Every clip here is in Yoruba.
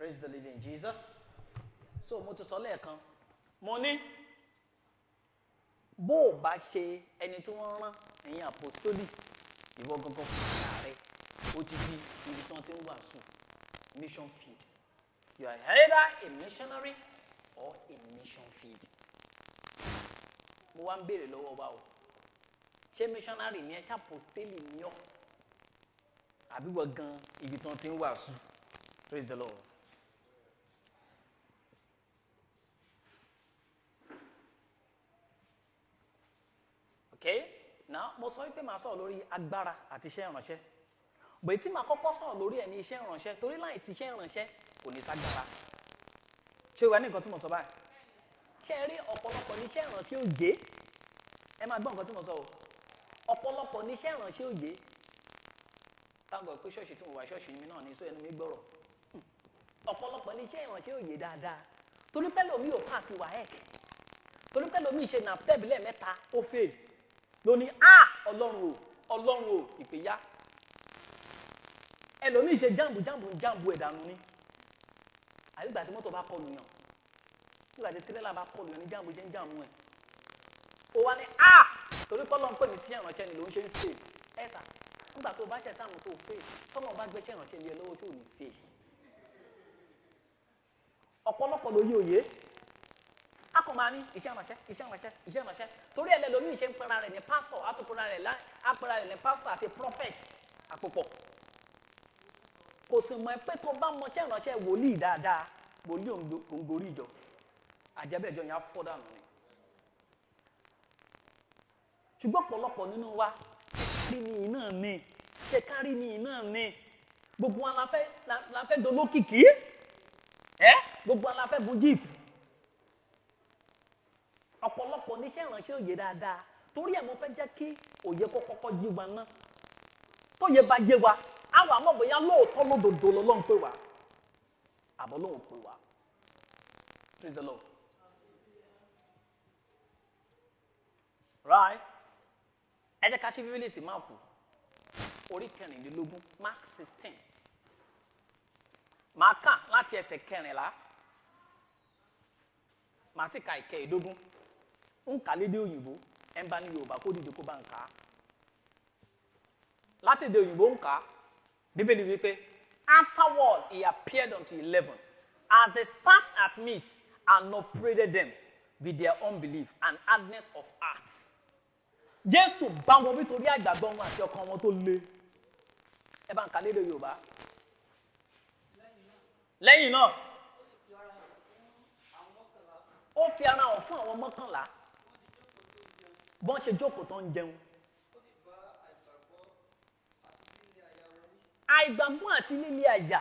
Praise the living Jesus. So mo ti sọ lẹ́ẹ̀kan mo ní bó o bá ṣe ẹni tí wọ́n rán ẹ̀yin apostoli ìwọ gangan fún ara rẹ ó ti di ibi tí wọ́n ti ń wàásù mission field. You are either a missionary or a mission field. Mo wá ń béèrè lọ́wọ́ wa o ṣé missionary ni ẹ ṣe apostoli ni ọ́ àbí wọ́n gan ibi tí wọ́n ti ń wàásù. Praise the Lord. Okay, now mo sọ wípé màá sọ̀rọ̀ lórí agbára àti iṣẹ́ ìránṣẹ́. Bẹ́ẹ̀ tí màá kọ́kọ́ sọ̀rọ̀ lórí ẹ̀ ní iṣẹ́ ìránṣẹ́ torí láìsí iṣẹ́ ìránṣẹ́ kò ní ságbára. Ṣé o wá ní nǹkan tí mo sọ báyìí? Ṣé ẹ rí ọ̀pọ̀lọpọ̀ ní iṣẹ́ ìránṣẹ́ òye? Ẹ máa gbọ́ nǹkan tí mo sọ o. Ọ̀pọ̀lọpọ̀ ní iṣẹ́ ìránṣẹ́ òye. Táwọn pé ṣọ́ọ̀ṣì tí mo wà ṣọ́ọ̀ṣì mi náà ní sọ ẹnu mi gbọ́rọ̀. Ọ̀pọ̀lọpọ̀ ní iṣẹ́ ìránṣẹ́ òye dáadáa. Torí pé lómi ò pass WAEC. Torí pé lómi ṣe NAPTEP lẹ́ẹ̀mẹ́ta ó fail. Lóní ọlọ́run o ìpèyà ẹlòmíì ṣe jáàmù ẹ̀dànù ni àyígbà tí mọ́tò bá kọlù yàn nígbà tí tírélà bá kọlù yàn ní jáàmù ṣe ń jáàmù ẹ̀ ó wá ní torí pọ́lọ́ ń pè ní síṣẹ́ ìrànṣẹ́ ni ló ń ṣe ń fè ẹ̀sà nígbà tó bá ṣẹ̀ sáàmù tó fè tọ́lọ́ bá gbéṣẹ́ ìrànṣẹ́ ní ẹ lọ́wọ́ tó ní fè ọ̀pọ̀lọpọ̀ ló yí òye akọ̀mọ̀ ní iṣẹ́ ìrànṣẹ́ torí ẹ̀ lẹ́lòmíì ṣe ń pera rẹ̀ ní pásítọ̀ àtúpera rẹ̀ ní pásítọ̀ àti prophet àpòpọ̀ kò sì mọ̀ pé tó bá mọṣẹ́ ìrànṣẹ́ wòlíì dáadáa wòlíì òǹgorí ìjọ àjẹbẹ́ ìjọ yẹn á fọ́ dànù ni ṣùgbọ́n ọ̀pọ̀lọpọ̀ nínú wa ṣe kárí ní iná ní gbogbo wa la fẹ́ dolókìkí gbogbo wa la fẹ́ bu jíìpù ọ̀pọ̀lọpọ̀ níṣẹ́ ìránṣẹ́ òye dáadáa torí ẹ̀ mo fẹ́ jẹ́ kí òye kó kọ́kọ́ yé wa ná tó yẹ bá yé wa àwọn àmọ́ bóyá lóòótọ́ lódodo lọ́lọ́run pè wá àbọ̀ lóhùn pè wá praise the Lord right ẹ jẹ́ ká ṣí bíbélì sí máàpù orí 16 Mark 16 máa kà láti ẹsẹ̀ 14 máa sì ka 15 ń kà lédè òyìnbó ẹ ń bá ní Yorùbá kó dìde kó bá ń kà á láti èdè òyìnbó ń kà á bíbélì wípé afterward he appeared unto 11 as they sat at meat and upbraided them with their unbelief and hardness of heart. Jésù bá wọn nítorí àgbàgbọ́ wọn àti ọkàn wọn tó le ẹ bá ń kà lédè Yorùbá lẹ́yìn náà ó fi ara hàn fún àwọn 11 bọ́n ṣe jókòó tó ń jẹun. Àìgbàgbọ́ àti líle àyà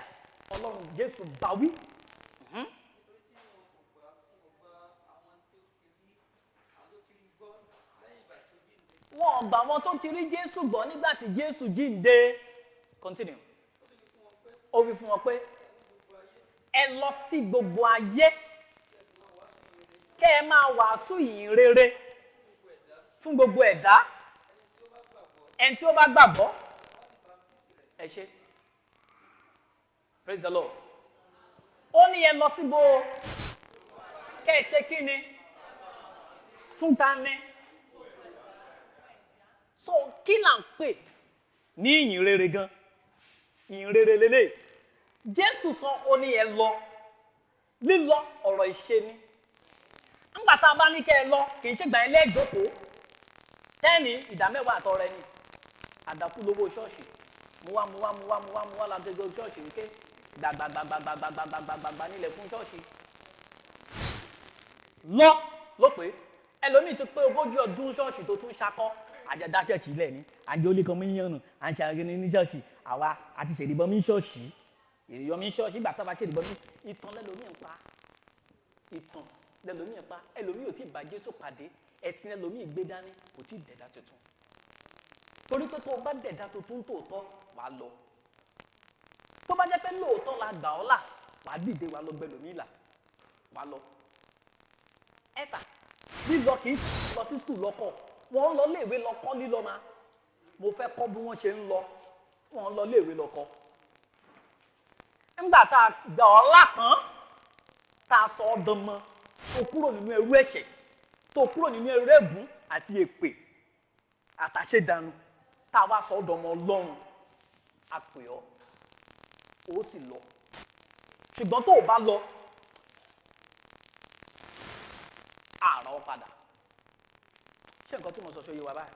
Ọlọ́run Jésù bá wí. Wọ́n gbà wọn tó ti rí Jésù gbọ́ nígbà tí Jésù jíǹde. Continue. Ó wí fún wọn pé ẹ lọ sí gbogbo ayé kẹ́ ẹ máa wàásù ìyìn rere fún gbogbo ẹ̀dá ẹni tí ó bá gbàgbọ́ ẹ ṣe praise the Lord ó ní ẹ lọ síbo kẹ́ ẹ ṣe kí ni fún ta ni so kí là ń pè ní ìyìn rere gan ìyìn rere lélẹ̀ Jésù sọ ó ní ẹ lọ lílọ ọ̀rọ̀ ìṣe ni ńgbà tá a bá ní kẹ́ ẹ lọ kì í ṣe gbà ẹ lẹ́ẹ̀dọ́kọ̀ọ́ tẹ́ẹ̀nì ìdámẹ́wàá àtọrẹ ni àdàkú lówó ṣọ́ọ̀ṣì mú wá lágbègbè ṣọ́ọ̀ṣì wípé gbàgbàgbàgbàgbàgbàgbàgbà nílẹ̀ fún ṣọ́ọ̀ṣì ló pé ẹlòmíì ti pé 40 ọdún ṣọ́ọ̀ṣì tó tún ṣakọ́ àjẹdá ṣọ́ọ̀ṣì ilẹ̀ ni àjẹ olè kan mílíọ̀nù àti àgbẹ̀ni ní ṣọ́ọ̀ṣì àwa àti ṣèdìbọn mi ṣọ́ọ̀ṣì ìrìyọ́ mi ṣọ́ọ̀ṣì ìgbà táwa ṣèdìbọn mi ìtàn lẹ́lòmíì ń pa ẹlòmíì ò tí ì bá Jésù pàdé ẹ̀sìn ẹlòmíì gbé dání kò tí ì dẹ̀dá tuntun torí pé tó o bá dẹ̀dá tuntun tòótọ́ wàá lọ tó bá jẹ́ pé lóòótọ́ la gbà ọ́ là wàá dìde wàá lọ gbẹlòmíì là wàá lọ ẹ̀sà lílọ kì í lọ sí skul lọ́kọ̀ wọ́n ń lọ léèwé lọ́kọ́ lílọ ma mo fẹ́ kọ́ bí wọ́n ṣe ń lọ wọ́n ń lọ léèwé lọ́kọ́ nígbà tá a gbà ọ́ lápọ́n tá a sọ ọ́ dánmọ́ tó kúrò nínú ẹrú ẹ̀ṣẹ̀ tó kúrò nínú ẹrú ègún àti èpè àtàṣedànù tá a wá sọ ọ́ dọmọ Ọlọ́run a pè ọ́ ó sì lọ ṣùgbọ́n tó o bá lọ àrà ọ padà ṣé nǹkan tí mo sọ ṣe yé wa báyìí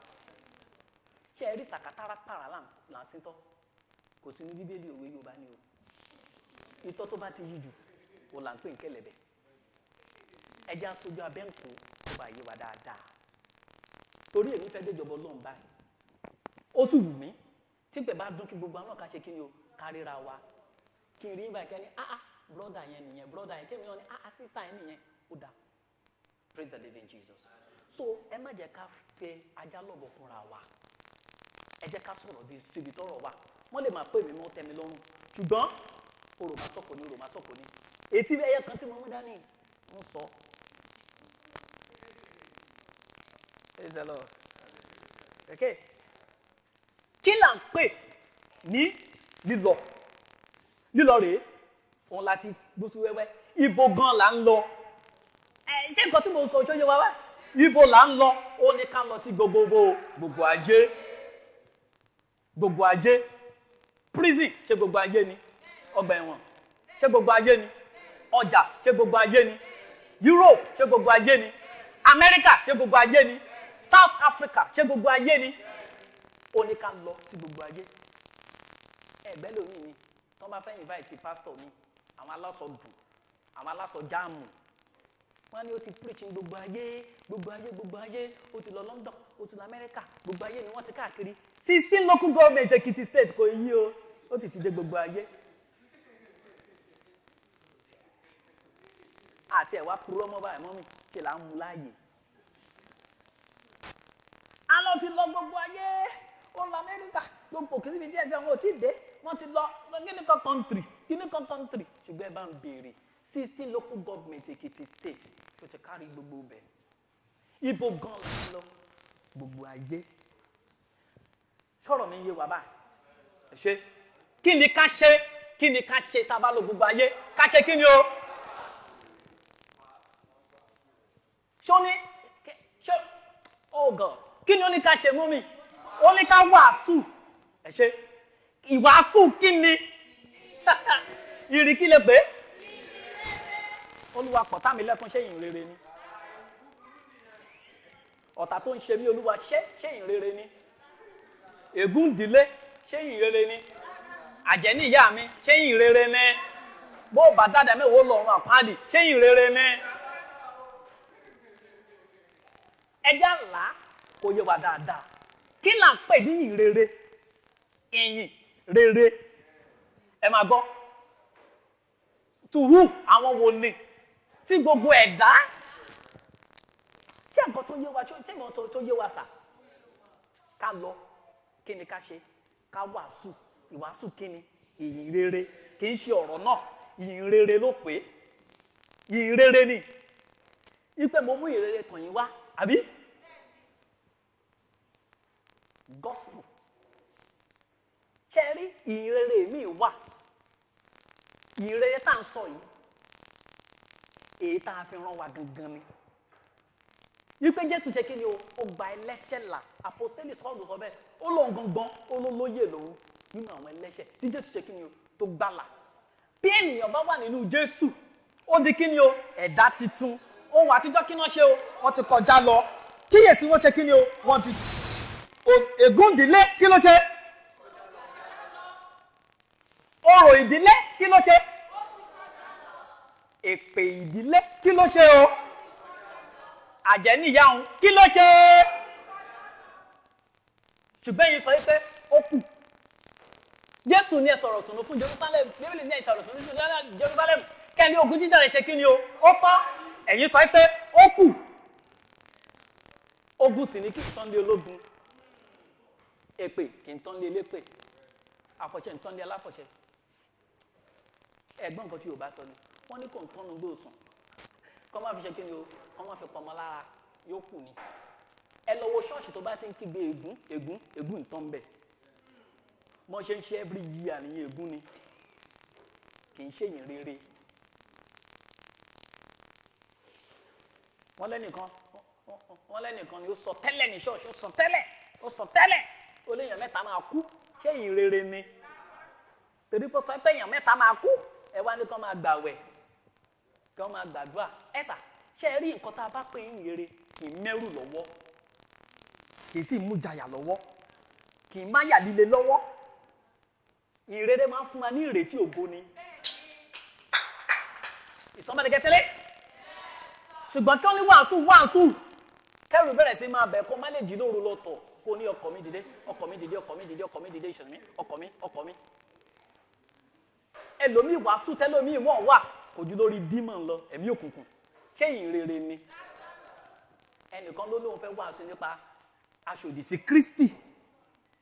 ṣé ẹ rí sàkátàrà pàrà là ń síntọ́ kò sí ní bíbélì òwe Yorùbá ni o itọ́ tó bá ti yí jù o là ń pè ń kẹlẹ̀bẹ̀ ẹja sojú abẹ́ǹkó tó bá yé wa dáadáa torí èmi fẹ́ déjọba Ọlọ́run báyìí ó sì wù mí tí pẹ̀ bá dún kí gbogbo àwọn náà ká ṣe kí ni o káríra wa kí n rí báyìí kẹ́ni brother yẹn nìyẹn brother yẹn kémi náà ni sister yẹn nìyẹn ó dáa praise the living Jesus so ẹ má jẹ́ ká fẹ́ ajá lọ́bọ̀ fúnra wa ẹ jẹ́ ká sọ̀rọ̀ di síbi tọ́rọ̀ wa wọ́n lè máa pè mí mọ́ tẹ́mi lọ́rùn ṣùgbọ́n orò máa sọ̀kò ní etí ẹyẹ kan tí mo mú dání ń sọ praise the Lord okay kí là ń pè ní lílọ rèé òun láti gbósù wẹ́wẹ́ ibo gan là ń lọ ṣé nǹkan tí mo sọ ṣó yé wa wá ibo là ń lọ ó ní ká lọ sí gbogbo ajé prison ṣé gbogbo ajé ni ọgbà ẹ̀wọ̀n ṣé gbogbo ajé ni ọjà ṣé gbogbo ajé ni Europe ṣé gbogbo ajé ni America ṣé gbogbo ajé ni South Africa ṣé gbogbo ayé ni ó ní ká lọ sí gbogbo ayé ẹgbẹ́ lómi ni tó bá fẹ́ invite pastor mi àwọn aláṣọ dùn àwọn aláṣọ jáàmù wọ́n ní ó ti preach gbogbo ayé ó ti lọ London ó ti lọ America gbogbo ayé ni wọ́n ti káàkiri 16 local government Ekiti state kò yí o ó sì ti dé gbogbo ayé àti ẹ̀wá purọ́ mọ́ báyìí mọ́mí ṣe là ń mú láàyè alọ́ ti lọ gbogbo ayé ó lọ Amẹ́ríkà gbogbo òkè síbi díẹ̀ díẹ̀ wọn ò tí ì dé wọ́n ti lọ kíní kan country ṣùgbọ́n ẹ bá ń béèrè 16 local government Ekiti state tó ti kárí gbogbo bẹ̀ ibo gan la ń lọ gbogbo ayé sọ̀rọ̀ mi yé wa báyìí ṣe kí ni ká ṣe tá a bá lọ gbogbo ayé ká ṣe kí ni o ṣó oh God kí ni ó ní ká ṣe mú mi ó ní ká wàásù ẹ ṣe ìwàásù kí ni ìrì kí lè pé Olúwa pọ̀tá mi lẹ́kún ṣé ìyìn rere ni ọ̀tá tó ń ṣe mí Olúwa ṣé ìyìn rere ni ègún ìdílé ṣé ìyìn rere ni àjẹ́ ní ìyá mi ṣé ìyìn rere ni bó bá dáadáa mẹ́wàá lọ́rùn àpáàdì ṣé ìyìn rere ni ẹjá ńlá kò yé wa dáadáa kí là ń pè ní ìyìn rere ìyìn rere ẹ máa gbọ́ to who àwọn wo ni tí gbogbo ẹ̀dá ṣé nǹkan tó yé wa ṣé nǹkan tó yé wa sà ká lọ kí ni ká ṣe ká wàásù ìwàásù kí ni ìyìn rere kì í ṣe ọ̀rọ̀ náà ìyìn rere ló pé ìyìn rere ni ipe mo mú ìyìn rere kàn yín wá àbí gospel ṣe rí ìyìn rere mi wà ìyìn rere tá à ń sọ yìí èyí tá a fi rán wa gangan ni wípé Jésù ṣe kí ni o ó gba ẹlẹ́ṣẹ̀ là apostoli sọ́ọ̀lù sọ bẹ́ẹ̀ ó lóun gangan ó ló lóye lòun nínú àwọn ẹlẹ́ṣẹ̀ tí Jésù ṣe kí ni o tó gbàlà bí ènìyàn bá wà nínú Jésù ó di kí ni o ẹ̀dá titun ohun àtijọ́ kí wọ́n ṣe o wọ́n ti kọjá lọ kíyèsí wọ́n ṣe kí ni o wọ́n ti ègún ìdílé kí ló ṣe orò ìdílé kí ló ṣe èpè ìdílé kí ló ṣe o àjẹ́ níyàwó kí ló ṣe ṣùgbọ́n yìí sọ pé ó kù Jésù ní ẹ sọ̀rọ̀ tùnú fún Jerusalem Bíbélì ní ẹ sọ̀rọ̀ tùnú fún Jerusalem kẹ́ni ogun jíjà rẹ̀ ṣe kí ni o ó tọ́ ẹ̀yin sọ pé ó kù ogun sì ní kí n tán lé ológun èpè kì í tán lé elépè àfọ̀ṣẹ ń tán lé aláfọ̀ṣẹ ẹ̀gbọ́n nǹkan tí Yorùbá sọ ni wọ́n ní kò ń tọ́nu gbóòsùn kọ́ máa fi ṣe kí ni o kọ́ máa fi pọmọ lára yóò kù ni ẹ lọ wo ṣọ́ọ̀ṣì tó bá ti ń kígbe ègún ìtàn bẹ̀ wọ́n ṣe ń ṣe every year nìyẹn ègún ni kì í ṣe èyàn rere. wọ́n lẹ́nìkan ni ó sọ tẹ́lẹ̀ ní ṣọ́ọ̀ṣì, ó sọ tẹ́lẹ̀ ó léèyàn mẹ́ta máa kú, ṣé èyàn rere ni? torí pé sọ pé èèyàn mẹ́ta máa kú, ẹ wá ní kán máa gbàwẹ̀, kán máa gbàdúrà. ẹ̀sà ṣe é rí nǹkan tá a bá pè ń rere kì í mẹ́rù lọ́wọ́, kì í sì mú jàyà lọ́wọ́, kì í má yà líle lọ́wọ́. ìrere máa ń fún wa ní ìrètí ògo ni. Is somebody getting it? ṣùgbọ́n kí wọ́n ní wàásù kẹ́rù bẹ̀rẹ̀ sí máa bẹ̀ kó má lè jí lóru lọ́tọ̀ kó ní ọkọ̀ mi dìde ìṣẹ̀lẹ̀ mi ọkọ̀ mi. ẹlòmíì wàásù tẹ́lòmíì wọ́n wà kò ju lórí dímọ̀ lọ, ẹ̀mí òkùnkùn. ṣé ìrere ni? ẹnìkan ló lóun fẹ́ wàásù nípa aṣòdì sí Kristi,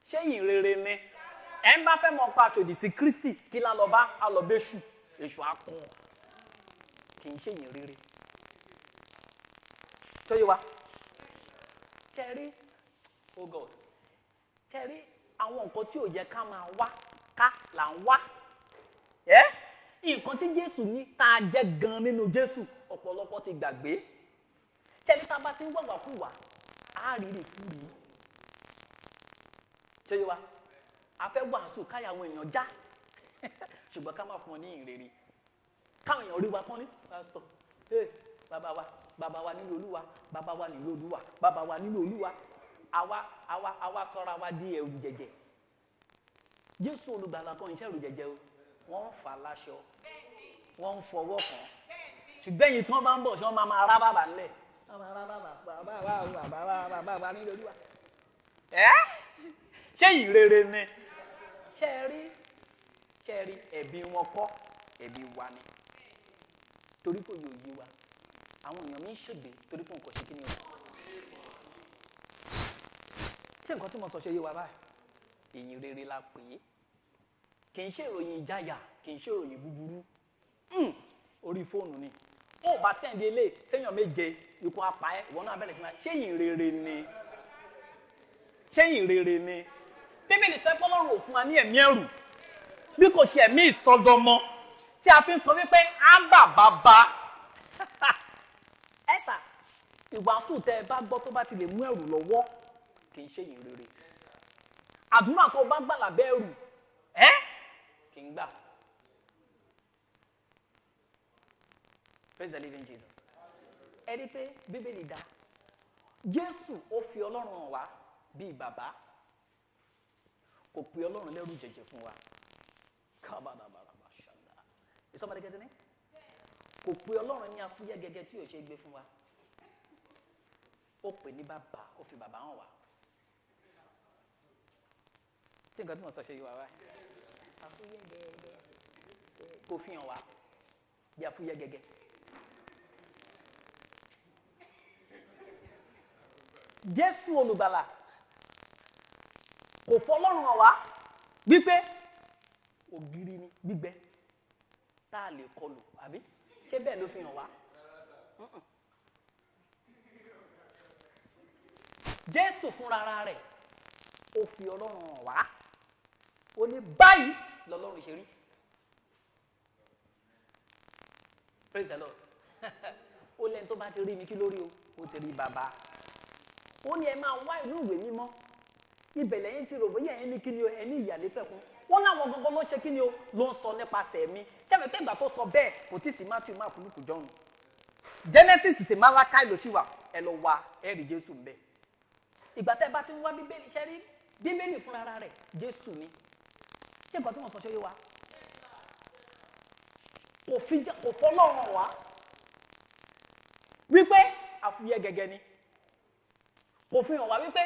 ṣé ìrere ni? ẹ ń bá fẹ́ mọ̀ pa aṣòdì sí Kristi kí lá lọ bá alọ́bẹ̀ṣù èṣù akọ, kì í ṣe ìrere. ṣé yé wa? ṣẹ́rí oh God, ṣẹ́rí àwọn nǹkan tí ò yẹ ká máa wá ká là ń wá. nǹkan tí Jésù ní tá a jẹ́ gan nínú Jésù ọ̀pọ̀lọpọ̀ ti gbàgbé. ṣẹ́rí tá a bá ti ń wàwàkúwà á rí rí. ṣé yé wa? a fẹ́ wàásù káyà àwọn èèyàn já ṣùgbọ́n ká má fún ọ ní ìrere. káwọn èèyàn rí wa pọ́n ní pásítọ̀ bàbá wa nínú Olúwa, bàbá wa nínú Olúwa, bàbá wa nínú Olúwa. àwa sọ́ra wa di ẹrù jẹ̀jẹ̀. Jésù olùgbàlà kan iṣẹ́ ẹrù jẹ̀jẹ̀ o, wọ́n ń fà láṣọ, wọ́n ń fọwọ́ kàn. ṣùgbọ́n èyí tí wọ́n bá ń bọ̀ ṣé wọ́n máa rá bàbà ńlẹ̀. bàbá nínú Olúwa. ṣé ìrere ni? ṣé ẹ rí ẹ̀bi wọn kọ́, ẹ̀bi wa ni. torí kò yóò yé wa, àwọn èèyàn mi ń ṣègbè torí pé nǹkan ṣe kí ni o. ṣé nǹkan tí mo sọ ṣe yé wa báyìí? ìyìn rere la pè é, kì í ṣe ìròyìn ìjáyà, kì í ṣe ìròyìn búburú. orí fóònù ni ó bá tẹ̀ ń di ilé séèyàn méje ikú apá ẹ ìwọ náà bẹ̀rẹ̀ sí máa ṣé ìyìn rere ni? ṣé ìyìn rere ni? Bíbélì sọ pé Ọlọ́run ò fún wa ní ẹ̀mí ẹ̀rù bí kò ṣe ẹ̀mí ìsọdọmọ tí a fi ń sọ wípé á bà bàbá. ẹ̀sà ìwàásù tẹ́ ẹ bá gbọ́ tó bá ti lè mú ẹ̀rù lọ́wọ́ kì í ṣe ìyìn rere. àdúrà tó bá gbà lábẹ́ ẹ̀rù kì í gbà. Praise the living Jesus. ẹ rí pé Bíbélì dá Jésù ó fi Ọlọ́run hàn wá bíi bàbá, kò pe Ọlọ́run lẹ́rù jẹ̀jẹ̀ fún wa. Is somebody getting it? kò pe Ọlọ́run ní afúyẹ́ gẹ́gẹ́ tí ò ṣe gbé fún wa. ó pè ní bàbá, ó fi bàbá hàn wá. tí nǹkan tí mo sọ ṣe yí wa wá afúyẹ́ gẹ́gẹ́ kò fi hàn wá bí afúyẹ́ gẹ́gẹ́. Jésù olùgbàlà kò fọlọ́run hàn wá wípé ògiri ni gbígbẹ tá a lè kọlù, àbí ṣé bẹ́ẹ̀ ló fi hàn wá? Jésù fúnra rẹ̀ ó fi Ọlọ́run hàn wá, ó ní báyìí lọ́lọ́run ṣe rí. Praise the Lord. ó lẹ́ni tó bá ti rí mi kí lórí o, ó ti rí bàbá. ó ní ẹ máa wá inú ìwé mímọ́, ibẹ̀ lẹ́yìn tí rò bóyá ẹni kí ni o, ẹni ìyàlẹ́ pẹ̀kún. wọ́n láwọn gangan ló ṣe kí ni o, ló ń sọ nípasẹ̀ mi. ṣẹ́mi pé ìgbà tó sọ bẹ́ẹ̀ kò tí ì sí Matthew, Mark, Luke, John. Genesis sì Malachi ló ṣì wà, ẹ lọ wá ẹ rí Jésù ń bẹ. ìgbà tẹ́ bá ti ń wá Bíbélì, ṣe rí Bíbélì fúnra rẹ̀ Jésù ni. ṣé nǹkan tí wọ́n sọ ṣe yé wa? kò fọlọ́run wá wípé àfúyẹ́ gẹ́gẹ́ ni, kò fi hàn wá wípé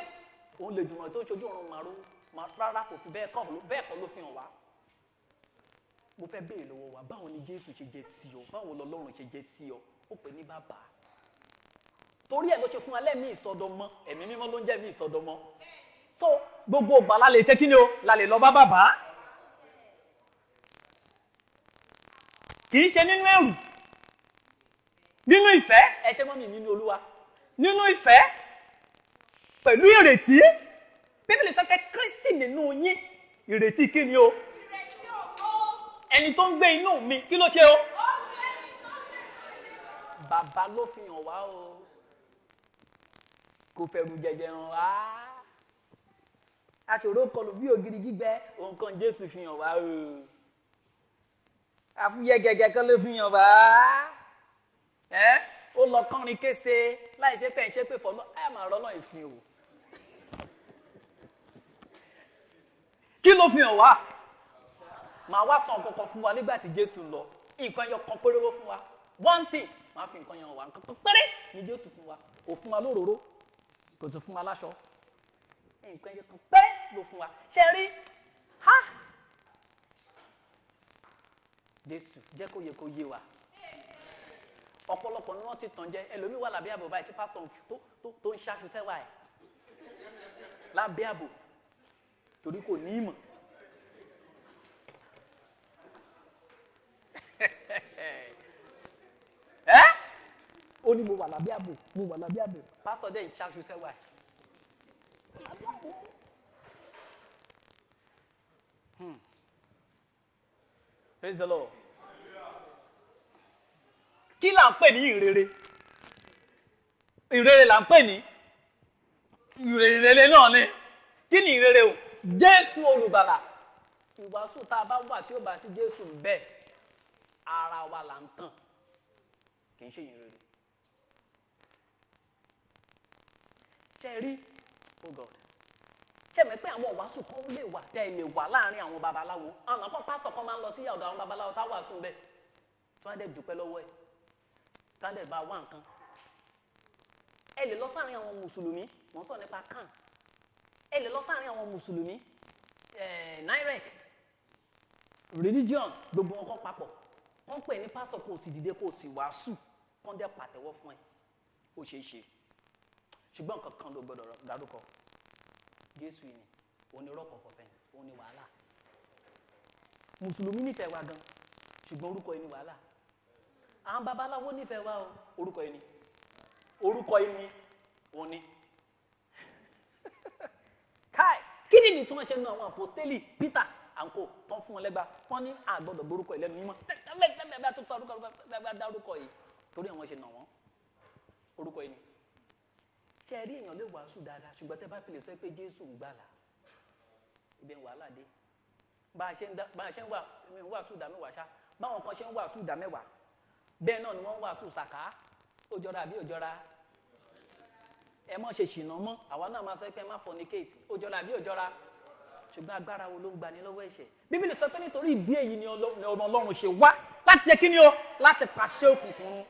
òun lè dùnmọ̀ tó ṣojú ọ̀run màrú rárá, kò fi bẹ́ẹ̀ kọ́ ló fi hàn wá. mo fẹ́ béèrè lọ́wọ́ wa, báwo ni Jésù ṣe jẹ́ sí ọ? báwo lọ́lọ́run ṣe jẹ́ sí ọ? ó pè ní bàbá. torí ẹ̀ ló ṣe fún alẹ́ mi ìsọdọmọ, ẹ̀mí mímọ́ ló ń jẹ́ mi ìsọdọmọ. so gbogbo ìgbà la lè ṣe kí ni o, la lè lọ bá bàbá. kì í ṣe nínú ẹ̀rù, nínú ìfẹ́, ẹ ṣe mọ́ mi nínú Olúwa, nínú ìfẹ́ pẹ̀lú ìrètí. Bíbélì sọ pé Kristi nínú yín, ìrètí kí ni o? ẹni tó ń gbé inú mi kí ló ṣe o. Bàbá ló fi hàn wá o, kò fẹ̀rù jẹ̀jẹ̀ hàn wá. Aṣòro kọlù bí ògiri gbígbẹ, nǹkan Jésù fi hàn wá o. Àfúyẹ́ gẹ́gẹ́ kan ló fi hàn wá. Ó lọ kọrin kése láì ṣe pé ń ṣe pé fọlọ́ ẹ máa rọ́lọ́ ìfin o. Kí ló fi hàn wá? Màá wá sọ nǹkan kan fún wa nígbà tí Jésù lọ. Nǹkan ẹyọ kan péré ló fún wa. One thing, máa fi nǹkan yẹn wá. Nǹkan kan péré ni Jésù fún wa. Kò fún wa lóróró, kò sì fún wa láṣọ. Nǹkan ẹyọ kan péré ló fún wa. Ṣé rí? Ha! Jésù jẹ́ kó yé wa. Ọ̀pọ̀lọpọ̀ ni wọ́n ti tàn jẹ. Ẹlòmíì wà lábẹ́ àbò báyìí tí pásítọ̀ tó ń ṣáṣu sẹ́wà ẹ̀. Lábẹ́ àbò torí kò ní ìmọ̀. Ó ní mo wà lábẹ́ àbò, mo wà lábẹ́ àbò. Pásítọ̀ dẹ̀ ń ṣáṣu sẹ́wà ẹ̀. Praise the Lord. Kí là ń pè ní ìrere? Ìrere là ń pè ní ìrere náà ni. Kí ni ìrere o? Jésù olùgbàlà. Ìwàásù tá a bá wà tí ó bá sí Jésù bẹ́ẹ̀, ara wa là ń tàn. Kì í ṣe ìrere. Ṣé rí? Oh God. Ṣé mọ̀ pé àwọn ìwàásù kan lè wà tẹ́ ẹ lè wà láàrin àwọn babaláwo? Àwọn àpá pásítọ̀ kan máa ń lọ sí ọ̀dọ̀ àwọn babaláwo tá wàásù bẹ́ẹ̀. Tí wọ́n á dẹ̀ dúpẹ́ lọ́wọ́ ẹ̀. Tí wọ́n á dẹ̀ bá wá nǹkan. Ẹ lè lọ sáàrin àwọn mùsùlùmí, wọ́n sọ nípa kan. Ẹ lè lọ sáàrin àwọn mùsùlùmí, nairek, religion, gbogbo wọn kọ́ papọ̀. Wọ́n pè ní pásítọ̀ kò sì dìde kò sì wàásù, kán dẹ̀ pàtẹ́wọ́ fún ẹ. Ó ṣeé ṣe. Ṣùgbọ́n nǹkan kan ló gbọdọ̀ dárúkọ. Jésù ni òun ni rock of offense, òun ni wàhálà. Mùsùlùmí nífẹ̀ẹ́ wa gan, ṣùgbọ́n orúkọ yìí ni wàhálà. Àwọn babaláwo nífẹ̀ẹ́ wa o, orúkọ yìí ni. Orúkọ yìí ni òun ni. Káì, kí ni ìdí tí wọ́n ṣe ń ná àwọn àpòstélì Peter àǹkó tán fún wọn lẹ́gbàá? Wọ́n ní àgbọ̀dọ̀ borúkọ ìlẹ́nu mímọ́. Dárúkọ yìí torí àwọn ṣe nà wọ́n. Orúkọ yìí ni. Ṣé ẹ rí èèyàn lè wàásù dáadáa ṣùgbọ́n tẹ́ bá fi lè sọ pé Jésù ń gbàlà, ibẹ̀ ń wàhálà dé. Bá a ṣe ń wàásù ìdá mẹ́wàá ṣá, báwọn kan ṣe ń wàásù ìdá mẹ́wàá, bẹ́ẹ̀ náà ni wọ́n ń wàásù sàká. Ó jọra àbí ó jọra? Ẹ má ṣe ṣìnà mọ́, àwa náà máa sọ pé ẹ má fornicate. Ó jọra àbí ó jọra? Ṣùgbọ́n agbára wo ló ń gbani lọ́wọ́ ẹ̀ṣẹ̀? Bíbélì sọ pé nítorí ìdí èyí ni ọmọ Ọlọ́run ṣe wá láti ṣe kí ni o? Láti pàṣẹ òkùnkùn run.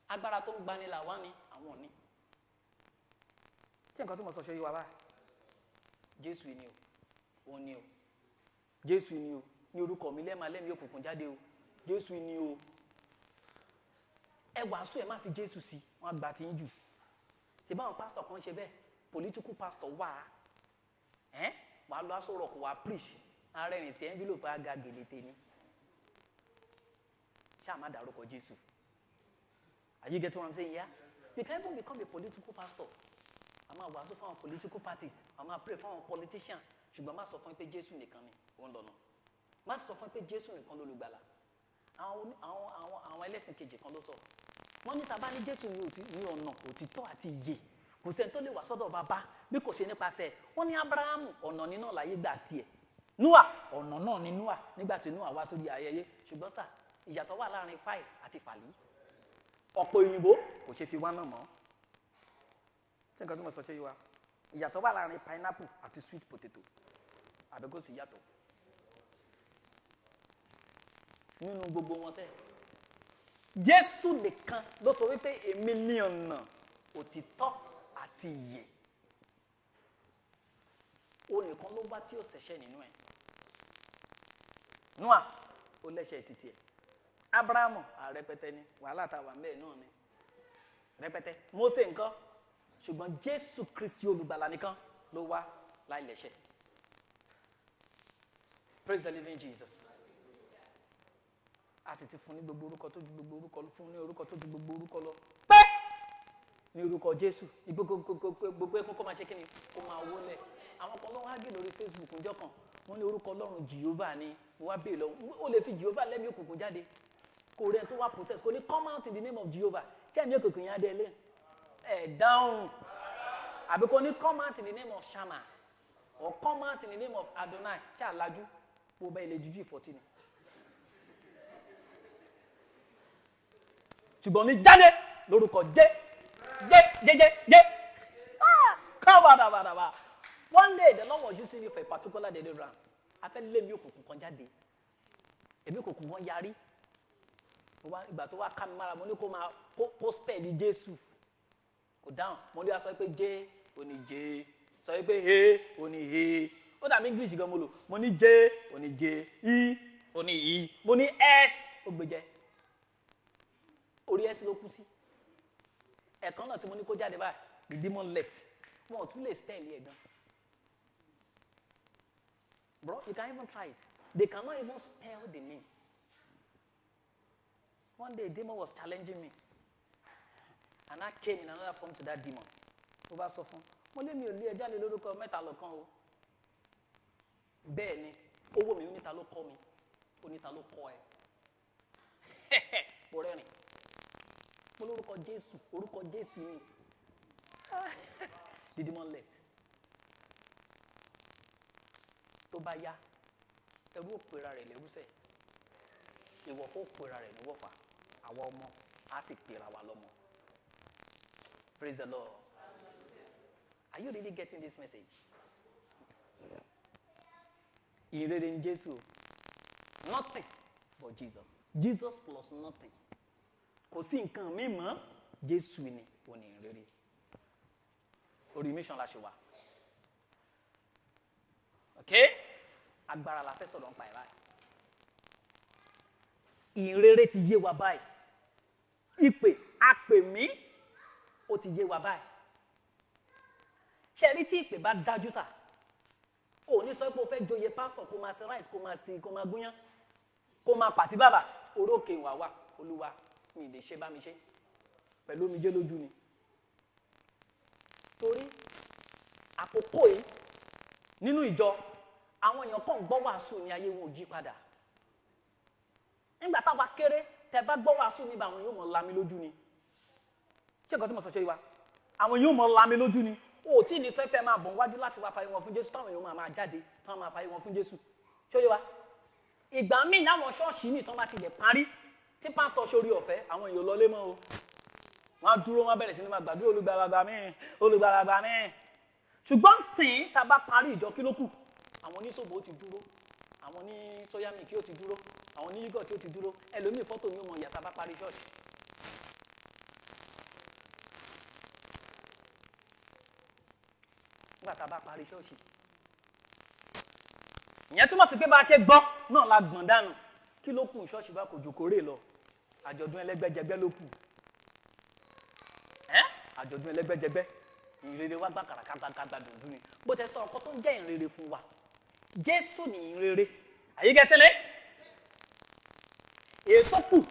Agbára tó ń gbani làwa ni, àwọn ò ní. Tí nǹkan tí mo sọ ṣe yí wa báyìí, Jésù ni o, òun ni o, Jésù ni o, ní orúkọ mi lẹ́ẹ̀ma lẹ́mìí òkùnkùn jáde o, Jésù ni o. Ẹ wàásù ẹ má fi Jésù sí, wọ́n àgbà tí ń jù. Ṣé báwọn pásítọ̀ kan ṣe bẹ́ẹ̀? Political pastor wà á. Wàá lọ aṣọ rọ̀ kó wá preach, arẹ́rìn sí envelope aga gèlètè ni. Ṣáà má dárúkọ Jésù. Are you getting what I'm saying? Yeah? You can even become a political pastor. A máa wàásù fún àwọn political parties, a máa pray fún àwọn politicians, ṣùgbọ́n má sọ fún pé Jésù nìkan ni òun lọ́nà. Má sọ fún pé Jésù nìkan lolùgbàlà. Àwọn ẹlẹ́sìn kejì kan ló sọ. Wọ́n ní tá bá ní Jésù ní ọ̀nà òtítọ́ àti ìyè, kò sẹ́ni tó lè wá sọ́dọ̀ bàbá bí kò ṣe nípasẹ̀. Wọ́n ní Ábúráhámù ọ̀nà nínú láyé gbà tiẹ̀. Nóà ọ̀nà náà ni Nóà nígbà tí Nóà wá sórí ayẹyẹ, ṣùgbọ́n sà ìyàtọ̀ wà láàrin fáì àti fàlí. Ọ̀pọ̀ òyìnbó kò ṣe fi wá náà mọ́. Ṣé nǹkan tí mo sọ ṣe yí wa? Ìyàtọ̀ wà láàrin pineapple àti sweet potato. Àbí kò sí ìyàtọ̀ nínú gbogbo wọn sẹ́. Jésù nìkan ló sọ wípé èmi ní ọ̀nà òtítọ́ àti ìyè. Ó nìkan ló wá tí ó ṣẹ̀ṣẹ̀ nínú ẹ̀. Nóà ó lẹ́ṣẹ̀ títí ẹ̀. Ábúráhámù rẹpẹtẹ ni, wàhálà tá a wà ńbẹ̀ náà ni rẹpẹtẹ. Mósè nǹkan, ṣùgbọ́n Jésù Kristi olùgbàlà nìkan ló wá láì lẹ́ṣẹ̀. Praise the living Jesus. A sì ti fún ní gbogbo orúkọ tó ju gbogbo orúkọ lọ, fún ní orúkọ tó ju gbogbo orúkọ lọ. Pé ní orúkọ Jésù, gbogbo ẹkún kó máa ṣe kí ni? Kó máa wólẹ̀. Àwọn kan ló ń hágé lórí Facebook ńjọ́ kan. wọ́n ní orúkọ Ọlọ́run Jehovah ni mo wá béèrè lọ ó lè fi Jehovah lẹ́mí òkùnkùn jáde kò rẹ̀ tó wá process kò ní come out in the name of Jehovah ṣé ẹ̀mí òkùnkùn yẹn á dé lé ẹ̀ dáhùn àbí kò ní come out in the name of Shammah or come out in the name of Adonai ṣé àlájú bó bá ilé juju ìfọ̀tí ni. ṣùgbọ́n ní jáde lórúkọ jẹ́ kábàdàbàdàbà. One day the Lord was using you for a particular deliverance. A fẹ́ lé mi òkùnkùn kan jáde. Èmi òkùnkùn wọn yarí. Ìgbà tó wá ká mi mára mo ní kó máa kó spell Jésù. Kò dáhùn. Mo ní wá sọ pé J ó ní J. Sọ pé he ó ní he. Ó dàbí English gan mo lò. Mo ní J ó ní J. I ó ní I. Mo ní S ó gbé jẹ. Orí S ló kú sí. Ẹ̀kan náà tí mo ní kó jáde báyìí. The demon left. Wọn ò tún lè spell yẹn gan. Bro, you can even try it. They cannot even spell the name. One day, a demon was challenging me. And I came in another form to that demon. Ó bá sọ fún, mo lé mi ò lé ẹja lé lórúkọ mẹ́ta lọ́kàn o. Bẹ́ẹ̀ ni, owó mi oníta ló kọ́ mi, oníta ló kọ́ ẹ. Mo rẹ́rìn. Mo lórúkọ Jésù, orúkọ Jésù ni. The demon left. Tó bá yá ẹrú òpèrà rẹ̀ lẹ́rúsẹ̀ ìwọ kó òpèrà rẹ̀ níwọ̀fà àwọn ọmọ á sì pèrà wà lọ́mọ. Praise the Lord. Are you really getting this message? Ìrere ni Jésù. Nothing but Jesus. Jesus plus nothing. Kò sí nǹkan mi mọ́ Jésù ni òní ìrere. Orí mission la ṣe wà. Okay? Agbára la fẹ́ sọ̀rọ̀ nípa ẹ̀ báyìí. Ìrere ti yé wa báyìí. Ìpè àpè mí ó ti yé wa báyìí. Ṣé rí tí ìpè bá dájú sà? Ó ní sọ pé o fẹ́ joyè pásítọ̀ kó máa ṣe rice kó máa sìn kó máa gúnyán kó máa pàtí bàbà orókè wà wà Olúwa mi lè ṣe bá mi ṣe pẹ̀lú omijé lójú ni. Torí àkókò yìí nínú ìjọ àwọn èèyàn kàn gbọ́ wàásù ní ayé wọn ò yí padà. Nígbà táwa kéré tẹ bá gbọ́ wàásù níbi àwọn yóò mọ̀ lami lójú ni. Ṣé nǹkan tí mo sọ ṣe wá? Àwọn yóò mọ̀ lami lójú ni. O tí ní sọ pé máa bọ̀ wájú láti wá fàyè wọn fún Jésù táwọn èèyàn máa jáde táwọn máa fàyè wọn fún Jésù. Ṣé yé wa? Ìgbà míì láwọn ṣọ́ọ̀ṣì ní tán bá ti lè parí tí pásítọ̀ ṣorí ọ̀fẹ́ àwọn èèyàn lọlé mọ́ o. Wọ́n á dúró wọ́n bẹ̀rẹ̀ sí ní máa gbàdúrà olùgbàlàgbà mi. Ṣùgbọ́n sìn tá a bá parí ìjọ kí ló kù? Àwọn oníṣòwò ó ti dúró, àwọn ní sóyámì kí ó ti dúró, àwọn ní yígọ̀ tí ó ti dúró, ẹlòmíì fọ́tò mi ò mọ ìyá tá a bá parí ṣọ́ọ̀ṣì. Nígbà tá a bá parí ṣọ́ọ̀ṣì. Ìyẹn túmọ̀ sí pé bá a ṣe gbọ́ náà la gbọ̀n dànù. Kí ló kù ṣọ́ọ̀ṣì bá kò jòkórè lọ? Àjọ̀dún ẹlẹ́gbẹ́jẹgbẹ́ ló kù. Àjọ̀dún ẹlẹ́gbẹ́jẹgbẹ́. Ìrere wá gbà kàràkàgbà dùndún ni. Bó tẹ sọ ọkọ tó ń jẹ́ ìrere fún wa. Jésù ni ìrere. Are you getting it? Èso kù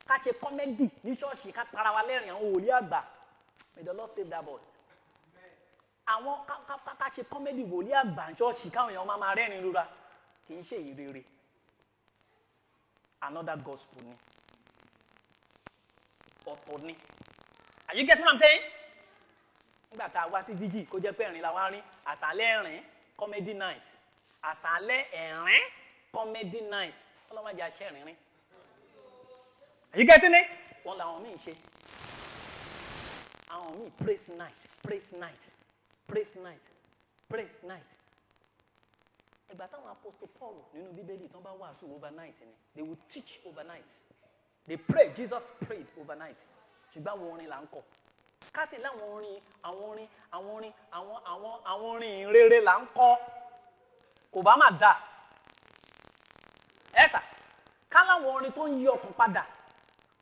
ká ṣe kọ́mẹ́dì ní ṣọ́ọ̀ṣì ká para wa lẹ́rìn àwọn wòlíì àgbà. May the Lord save that boy. Àwọn ká ṣe kọ́mẹ́dì wòlíì àgbà ní ṣọ́ọ̀ṣì káwọn èèyàn máa rẹ́rìn lura. Kì í ṣe ìrere. Another gospel ni. Ọ̀tọ̀ ni. Are you getting what I'm saying? Nígbà tá a wá sí VG kó jẹ́ pé ẹ̀rín la wá rí àṣálẹ́ ẹ̀rín comedy night àṣálẹ́ ẹ̀rín comedy night ọlọ́wọ́ ajá ṣẹ́ ẹ̀rín. Are you getting it? Wọ́n làwọn míì ṣe àwọn míì praise night praise night praise night praise night. Ìgbà táwọn apostle Paul nínú Bíbélì tán bá wàásù overnight ni they will teach overnight they pray Jesus prayed overnight ṣùgbọ́n àwọn orin là ń kọ. Kásì láwọn orin ìrere là ń kọ kò bá má dà ẹ̀sà ká láwọn orin tó ń yí ọkàn padà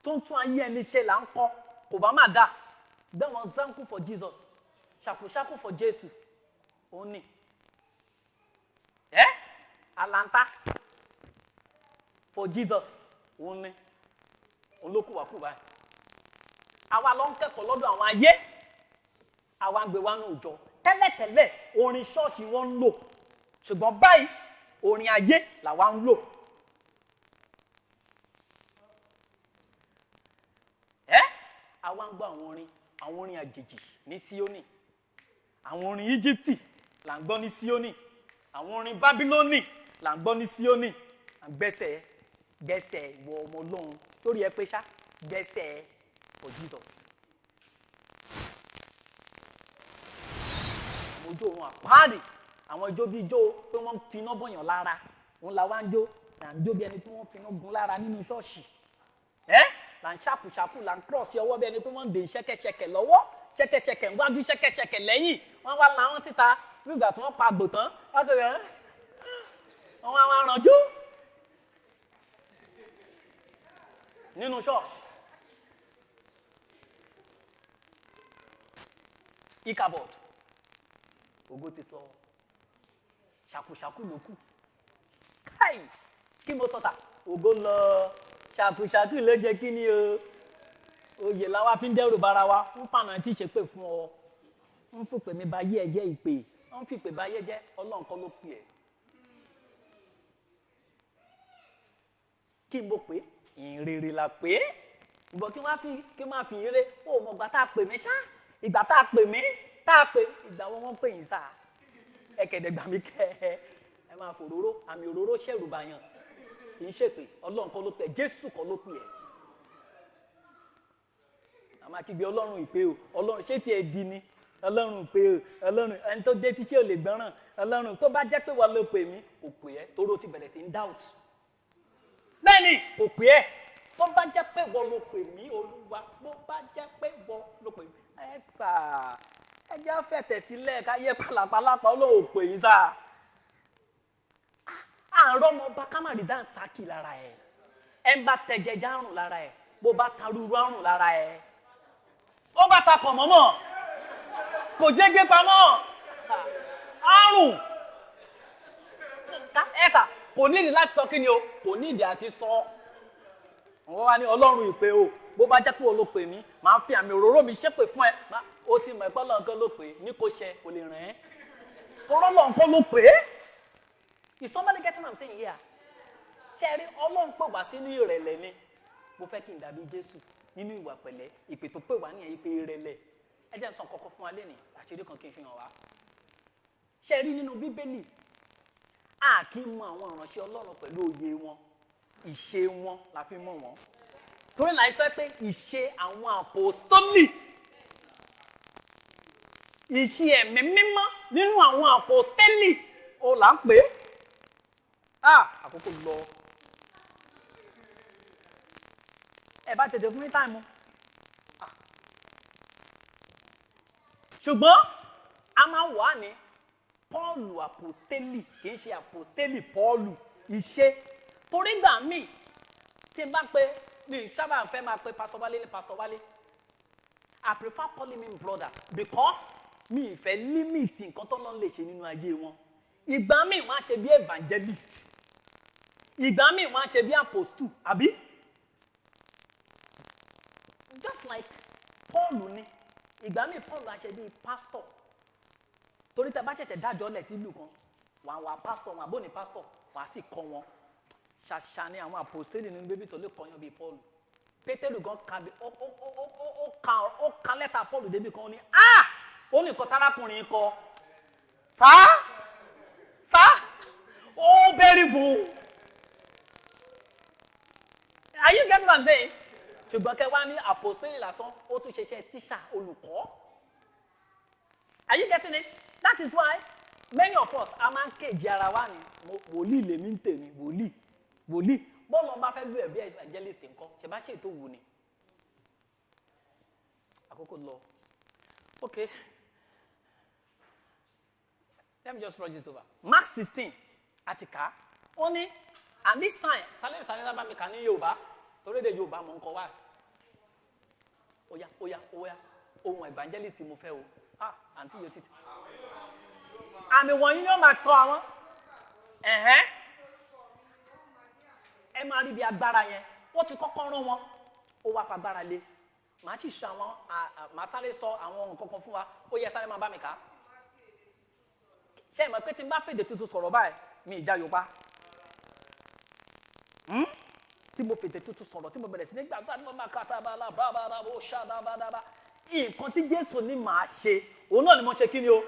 tó ń tún ayé ẹni ṣe là ń kọ kò bá má dà bẹ́ẹ̀ wọ́n zanku for Jesus ṣàkóṣàkó for Jésù òun ni alanta for Jesus òun ni òun ló kù wá kù báyìí. Àwa lọ ń kẹ́kọ̀ọ́ lọ́dọ̀ àwọn ayé àwa ń gbé wá ní òjò tẹ́lẹ̀tẹ́lẹ̀ orin ṣọ́ọ̀ṣì wọn ń lò ṣùgbọ́n báyìí orin ayé làwa ń lò. Àwa ń gbọ́ àwọn orin àjèjì ní Síónì, àwọn orin Íjíbítì là ń gbọ́ ní Síónì, àwọn orin Bábílónì là ń gbọ́ ní Síónì. Gbẹ́sẹ̀ ìwọ ọmọ Ọlọ́run lórí ẹ pé ṣá gbẹ́sẹ̀ for Jesus. Àwọn ijó wọn àpáàdì, àwọn ijó bíi ijó pé wọ́n fi iná bọ̀yàn lára, òun la wá ń jó, là ń jó bí ẹni pé wọ́n fi iná gun lára nínú ṣọ́ọ̀ṣì. Là ń ṣàpùṣàpù, là ń kírọ̀sì ọwọ́ bí ẹni pé wọ́n ń dè ṣẹ́kẹ́ṣẹkẹ̀ lọ́wọ́, ṣẹ́kẹ́ṣẹkẹ̀ ńwájú, ṣẹ́kẹ́ṣẹkẹ̀ lẹ́yìn, wọ́n wá làwọn síta nígbà tí wọ́n pa àgbò tán, wọ́n wá rànjú nínú ṣọ́ọ̀ṣì. Ichabod, ògo ti sọ, ṣàpùṣàpù ló kù. Káì, kí mo sọ ta? Ògo lọ, ṣàpùṣàpù ló jẹ́ kí ni o? Oyè làwa fi ń dẹ́rù bara wa, ń fànà tí ṣe pé fún ọ. Ń fìpè mi bá yé ẹ jẹ́ ìpè, ń fìpè bá yé jẹ́ Ọlọ́run kọ́ ló pè ẹ́. Kí n bó pé ìrere la pé, ìgbọ́ kí máa fi ìrere, ó mọ̀ ìgbà tá a pè mí ṣá, ìgbà tá a pè mí, ìgbà wọ́n pè yín sá. Ẹ kẹ̀dẹ̀ gbà mí kẹ́ ẹ máa fòróró, àmì òróró ṣẹ̀rù bàyàn. Kì í ṣèpè, Ọlọ́run kọ́ ló pè ẹ́, Jésù kọ́ ló pè ẹ́. Àmọ́ kí bí Ọlọ́run ìpè o, Ọlọ́run ṣé tí ẹ di ni? Ọlọ́run ìpè o, Ọlọ́run ẹni tó dé tí ṣé ò lè gbọ́ràn, Ọlọ́run tó bá jẹ́ pé wọ́n ló pè mí, kò pè ẹ́, toró ti bẹ̀rẹ̀ sí ń doubt. Bẹ́ẹ̀ni, kò pè ẹ́, tó bá jẹ́ pé wọ́n ló pè mí, Olúwa, bó bá jẹ́ pé wọ́n ló pè mí. Ẹ sà, ẹ jẹ́ fẹ̀tẹ̀ sílẹ̀ káyé pàlàpàlàpà Ọlọ́run pè yín sà. Àárọ̀ ọmọ ọba kámárì dáǹsákì lára ẹ̀, ẹ ń bá tẹ̀jẹ̀já àrùn lára ẹ̀, bó bá tarúurú àrùn lára ẹ̀, ó bá ta pọ̀ mọ́mọ́, kò jẹ́ gbé pamọ́, àrùn. Ẹ sà, kò nídìí láti sọ kí ni o, kò nídìí àti sọ. Wọ́n wá ní Ọlọ́run ìpè o, bó bá jẹ́ pé o ló pè mí, máa fi àmì òróró mi ṣépè fún ẹ. Ó ti mọ̀ ẹ̀pọ́ lọ́nkán ló pè é, ní kò ṣe, kò lè ràn ẹ́. Torọ́ lọ́nkán ló pè é. Is somebody getting what I'm saying here? Ṣé rí Ọlọ́run pè wá sínú ìrẹ̀lẹ̀ ni? Mo fẹ́ kí n dàbí Jésù nínú ìwà pẹ̀lẹ́, ìpè tó pè wá nìyẹn, ìpè ìrẹ̀lẹ̀. Ẹ jẹ́ n sọ kọ́kọ́ fún wa lénìí, àṣírí kan kí n fi hàn wá. Ṣé rí nínú Bíbélì, a kì í mọ àwọn ìránṣẹ́ Ọlọ́run pẹ̀lú òye wọn, ìṣe wọn la fi mọ̀ wọ́n. Torí láì sọ pé ìṣe àwọn àpòstólì, ìṣe ẹ̀mí mímọ́ nínú àwọn àpòstélì, ó là ń pè é. Àkókò lọ. Ẹ bá tètè fún ní táìmù. Ṣùgbọ́n a máa wà ní Pọ́ọ̀lù àpòstélì, kì í ṣe àpòstélì Pọ́ọ̀lù, ìṣe. Torí gbà míì tí n bá pé mi sábà fẹ́ máa pe Pastor Wálé ní Pastor Wálé. I prefer calling him brother because mi ìfẹ́ límìtì nǹkan tó lọ́n lè ṣe nínú ayé wọn. Ìgbà míì wọ́n á ṣe bí evangelist, ìgbà míì wọ́n á ṣe bí apostle, àbí? Just like Paul ni, ìgbà míì Paul á ṣe bí pastor. Torí tẹ́ bá ṣẹ̀ṣẹ̀ dájọ́ lẹ̀ sílùú kan, wọ́n á wá pastor, wọ́n á bó ní pastor, wọ́n á sì kọ́ wọn. Ṣàṣà ni àwọn apostoli nínú bíbí tó lè kọyàn bíi Paul. Pétérù gan ó ka lẹ́tà Paul débi kan ó ní ó ní nǹkan tárákùnrin kọ sá ó bẹ́rí fún. Are you getting what I'm saying? Ṣùgbọ́n kẹ́ wá ní apostoli lásán ó tún ṣeṣẹ́ tíṣà olùkọ́. Are you getting it? That is why many of us a máa ń kéjì ara wa ni wòlíì lèmi ń tèmi wòlíì bọ́ọ̀lù ọba fẹ́ bẹ̀rẹ̀ bí evangelist nǹkan ṣe bá ṣe ètò wù ni. Àkókò lọ. Okay. Let me just rush it over. Mark 16 àti ká ó ní and this sign tálẹ́ ìsàlẹ̀ sábà mi kà ní Yorùbá torí èdè Yorùbá mọ̀ ń kọ wá. Óyá ohun evangelist mo fẹ́ o. Àǹtí yóò títì. Àmì wọ̀nyí ni ó máa tọ́ àwọn. Ẹ máa rí bí agbára yẹn ó ti kọ́kọ́ rán wọn ó wá fagbára lé. Màá sì sọ àwọn màá sáré sọ àwọn nǹkan kan fún wa ó yẹ sáré máa bá mi kà á. Ṣé ẹ mọ̀ pé tí n bá fèdè tuntun sọ̀rọ̀ báyìí mi ìjà Yorùbá tí mo fètè tuntun sọ̀rọ̀ tí mo bẹ̀rẹ̀ sí ní gbàgbọ́ àti mo máa kàtà bàlá bàbá ó ṣàdábàdàbà nǹkan tí Jésù ní màá ṣe òun náà ni mo ṣe kí ni o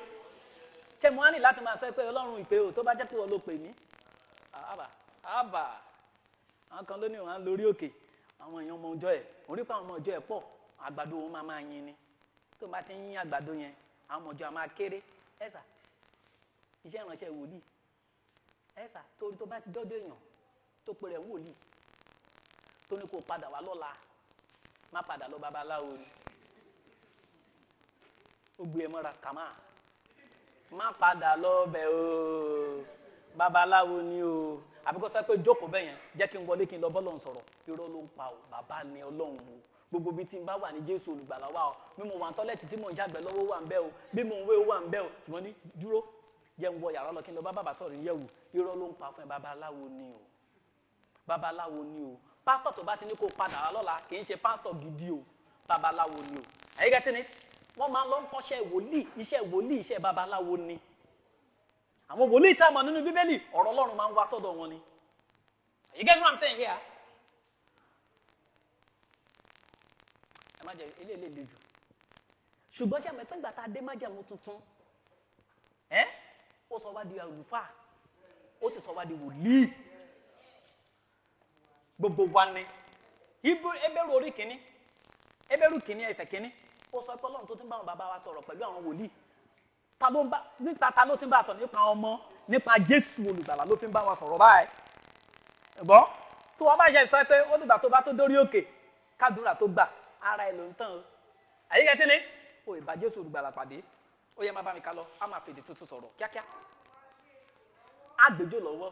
ṣé mo á ní láti máa sọ pé Ọlọ́run ìpè o tó bá jẹ́ pé wọ́n ló pè mí àbà àwọn kan ló ní wọn á lórí òkè àwọn èèyàn ọmọ ọjọ́ ẹ̀ orí pa àwọn ọmọ ọjọ́ ẹ̀ pọ̀ àgbàdo wọn máa yin ni tó bá ti ń yín àgbàdo yẹn àwọn ọmọ ọjọ́ a máa kéré ẹ̀sà iṣẹ́ ìránṣẹ́ wòlíì ẹ̀sà torí tó bá ti dọ́dọ̀ èèyàn tó pe rẹ̀ wòlíì tó ní kó padà wá lọ́la má padà lọ babaláwo ni ó gbé ẹ mọ́ra skama má padà lọ bẹ̀ o babaláwo ni o àbíkọ́ sọ pé jókòó bẹ́ẹ̀ yẹn jẹ́ kí n wọlé kí n lọ bọ́lọ̀ sọ̀rọ̀ irọ́ ló ń pa o bàbá ni Ọlọ́run o gbogbo bí tí n bá wà ní Jésù olùgbàlà wà o bí mo wà ní tọ́lẹ̀tì tí mò ń ṣàgbẹ́ lọ́wọ́ wà ń bẹ́ o bí mo ń wé wà ń bẹ́ o ṣùgbọ́n ní dúró jẹ́ ń wọ yàrá lọ kí n lọ bá bàbá sọ̀rọ̀ yẹ̀wò irọ́ ló ń pa fún ẹ babaláwo ni o babaláwo ni o pásítọ̀ tó bá ti ní kó padà wá lọ́la kì í ṣe pásítọ̀ gidi o babaláwo ni o ẹ̀yí gẹ́tí ni wọ́n máa ń lọ ń kọ́ṣẹ́ wòlíì iṣẹ́ babaláwo ni àwọn wòlíì tá a mọ̀ nínú Bíbélì ọ̀rọ̀ Ọlọ́run máa ń wá sọ́dọ̀ wọn ni you get what I'm saying here ẹ má jẹ eléyìí lè jù ṣùgbọ́n ṣe àmọ́ ìpínlẹ̀ tá a dé májẹ̀mú tuntun ó sọ wá di àlùfáà ó sì sọ wá di wòlíì gbogbo wa ni Hébérù orí kìíní Hébérù kìíní ẹsẹ̀ kìíní ó sọ pé Ọlọ́run tó ti ń bá àwọn bàbá wa sọ̀rọ̀ pẹ̀lú àwọn wòlíì ta ló ti ń bá a sọ̀rọ̀ nípa ọmọ nípa Jésù olùgbàlà ló fi ń bá wa sọ̀rọ̀ báyìí ẹ̀gbọ́n tó wọ́n bá ṣe sọ pé ó dìgbà tó bá tó dórí òkè kádùrà tó gbà ara ẹ̀ ló ń tàn o àyíká tí ni ó ìbá Jésù olùgbàlà pàdé ó yẹ má bá mi ká lọ á máa fèdè tuntun sọ̀rọ̀ kíákíá àgbèjò lọ́wọ́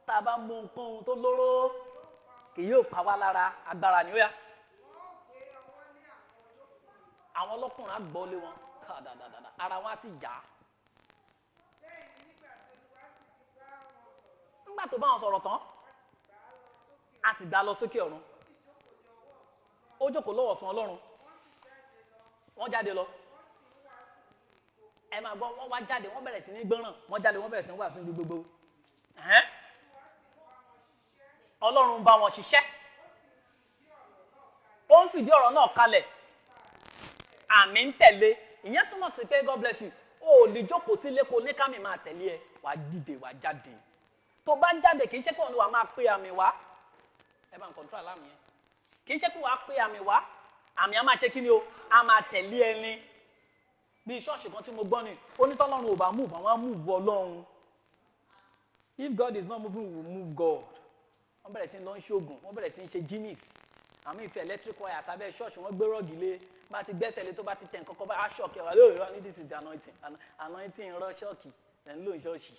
tá a bá mú nǹkan tó lóró kì yóò pa wá lára agbára ni ó yá àwọn ọlọ́kùnrin á gbọ́ lé wọn kàdàdàdà ara wọn á sì já nígbà tó bá wọn sọ̀rọ̀ tán a sì dá lọ sókè ọ̀run ó jókòó lọ́wọ́ tún Ọlọ́run wọ́n jáde lọ ẹ máa gbọ́ wọ́n wá jáde wọ́n bẹ̀rẹ̀ sí ní gbọ́ràn wọ́n jáde wọ́n bẹ̀rẹ̀ sí ní wàásù gbogbo Ọlọ́run bá wọn ṣiṣẹ́ ó ń fìdí ọ̀rọ̀ náà kalẹ̀ àmì ń tẹ̀lé ìyẹn túmọ̀ sí pé God bless you ó lè jókòó sílé kó ní kámi máa tẹ̀lé ẹ wàá dìde wàá jáde tó bá jáde kì í ṣe pé òun wà máa pé àmì wá ẹ bá ń kọ̀ntrol aláàmì yẹn kì í ṣe pé wàá pé àmì wá àmì á máa ṣe kí ni o á máa tẹ̀lé ẹni bí ṣọ́ọ̀ṣì kan tí mo gbọ́ ni onítọ́lọ́run ò bá move àwọn á move Ọlọ́run if God is not moving we will move God wọ́n bẹ̀rẹ̀ sí ń lọ ń ṣoògùn wọ́n bẹ̀rẹ̀ sí ń ṣe gimmicks àmì ìfẹ́ electric wire àtàbẹ̀ ṣọ́ọ̀ṣì wọ́n gbé rọ́ọ̀gì lé bá ti gbẹ́sẹ̀ lé tó bá ti tẹ̀ nǹkan kan bá ṣọ́ọ̀kì ẹ̀wà lóòrè wá ní this is the anointing rọ́ ṣọ́ọ̀kì ẹ̀ ń lò ṣọ́ọ̀ṣì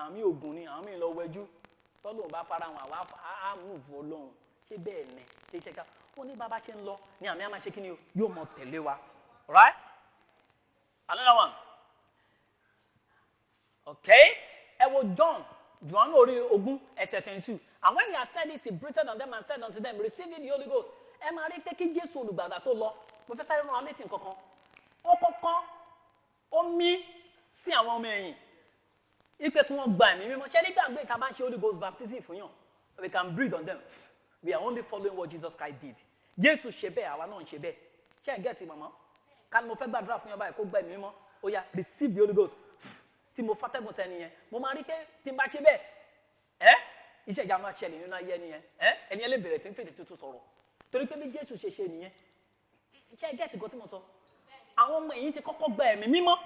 àmì ògùn ni àmì ìlọ wẹjú tọ́lù bá fara wọn àwa á move Ọlọ́run ṣé bẹ́ẹ̀ ni ṣe ṣe ká ó ní bàbá ṣe ń lọ ní àmì àmà ṣe kí ni yóò mọ tẹ̀lé wa right another one okay ẹ wo John orí 20:22 and when he had said this he breathed on them and said unto them receive the Holy Ghost ẹ máa rí pé kí Jésù olùgbàlà tó lọ mo fẹ́ sáré rán wa létí nǹkan kan ó kọ́kọ́ ó mí sí àwọn ọmọ ẹ̀yìn ipe kí wọ́n gba ẹ̀mí mímọ́ ṣé nígbà gbé ìta bá ń ṣe Holy Ghost baptism fún yàn we can breathe on them we are only following what Jesus Christ did Jésù ṣe bẹ́ẹ̀ àwa náà ń ṣe bẹ́ẹ̀ ṣé ẹ̀ gẹ́ẹ̀tì mọ̀mọ́ ká ní mo fẹ́ gbàdúrà fún yàn báyìí kó gba ẹ̀mí mímọ́ ó yá receive the Holy Ghost tí mo fàtẹ́gùn sẹ́ni yẹn mo máa rí pé tí n bá ṣe bẹ́ẹ̀ iṣẹ́ ìjà máa ṣẹlẹ̀ nínú ayé ẹni yẹn ẹni yẹn lè bẹ̀rẹ̀ tí ń fèdè tuntun sọ̀rọ̀ torí pé bí Jésù ṣe ṣe nìyẹn ṣé ẹ̀ gẹ́ẹ̀tì gan tí mo sọ àwọn ọmọ èyí ti kọ́kọ́ gba ẹ̀mí mímọ́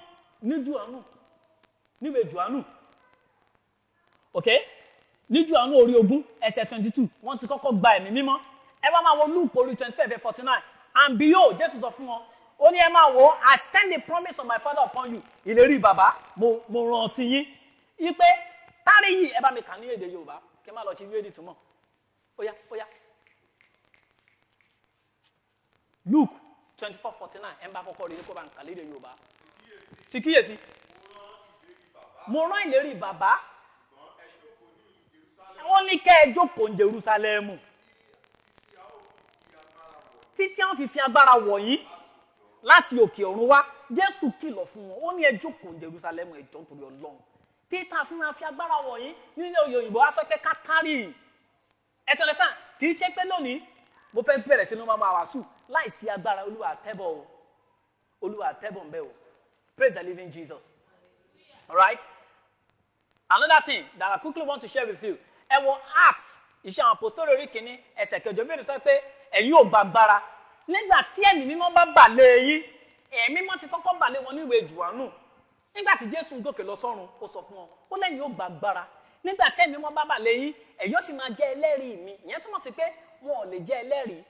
ní Jòhánù níwèé Jòhánù okay ní Jòhánù orí 20:22 wọ́n ti kọ́kọ́ gba ẹ̀mí mímọ́ ẹ wá máa wo Luke orí 25:49 and behold Jésù sọ fún wọn ó ní ẹ máa wo I send the promise of my Father upon you ìlérí bàbá mo rán sí yín ipe tárí yìí ẹ bá mi kà ní èdè Yorùbá kí ẹ má lọ sí rédí túmọ̀ ó yá Luke 24:49 ẹ bá kọ́kọ́ rí ní kó bá ń kà lédè Yorùbá sì kíyèsí mo rán ìlérí bàbá wọ́n ní kẹ́ ẹ jókòó ní Jerúsálẹ́mù títí àwọn fi agbára wọ̀ yín láti òkè ọ̀run wá. Jésù kìlọ̀ fún wọn, ó ní ẹ jókòó ní Jerusalem ẹ jọ̀ọ́ nítorí Ọlọ́run. Títà fún wa fi agbára wọ̀nyí nínú òyìnbó á sọ pé ká kárì. Ẹ tọ́lẹ̀ sàn, kì í ṣe pé lónìí mo fẹ́ bẹ̀rẹ̀ sínú máa wàásù láìsí agbára Olúwa tẹ́bọ̀ o. Olúwa tẹ́bọ̀ ń bẹ̀ o. Praise the living Jesus. All right? Another thing that I quickly want to share with you. Ẹ wo Acts, iṣẹ́ àwọn apostoli orí kìíní, ẹsẹ̀ kẹjọ bí ènìyàn sọ pé ẹ̀yin ò gba agbára. Nígbà tí ẹ̀mí mímọ́ bá bà lé yín, ẹ̀mí mímọ́ ti kọ́kọ́ bà lé wọn ní ìwé Jòhánù. Nígbà tí Jésù gòkè lọ sọ́run, ó sọ fún wọn, ó lẹ́yìn ò gba agbára. Nígbà tí ẹ̀mí mímọ́ bá bà lé yín, ẹ̀yin ó sì máa jẹ́ ẹlẹ́rìí mi. Ìyẹn túmọ̀ sí pé wọn ò lè jẹ́ ẹlẹ́rìí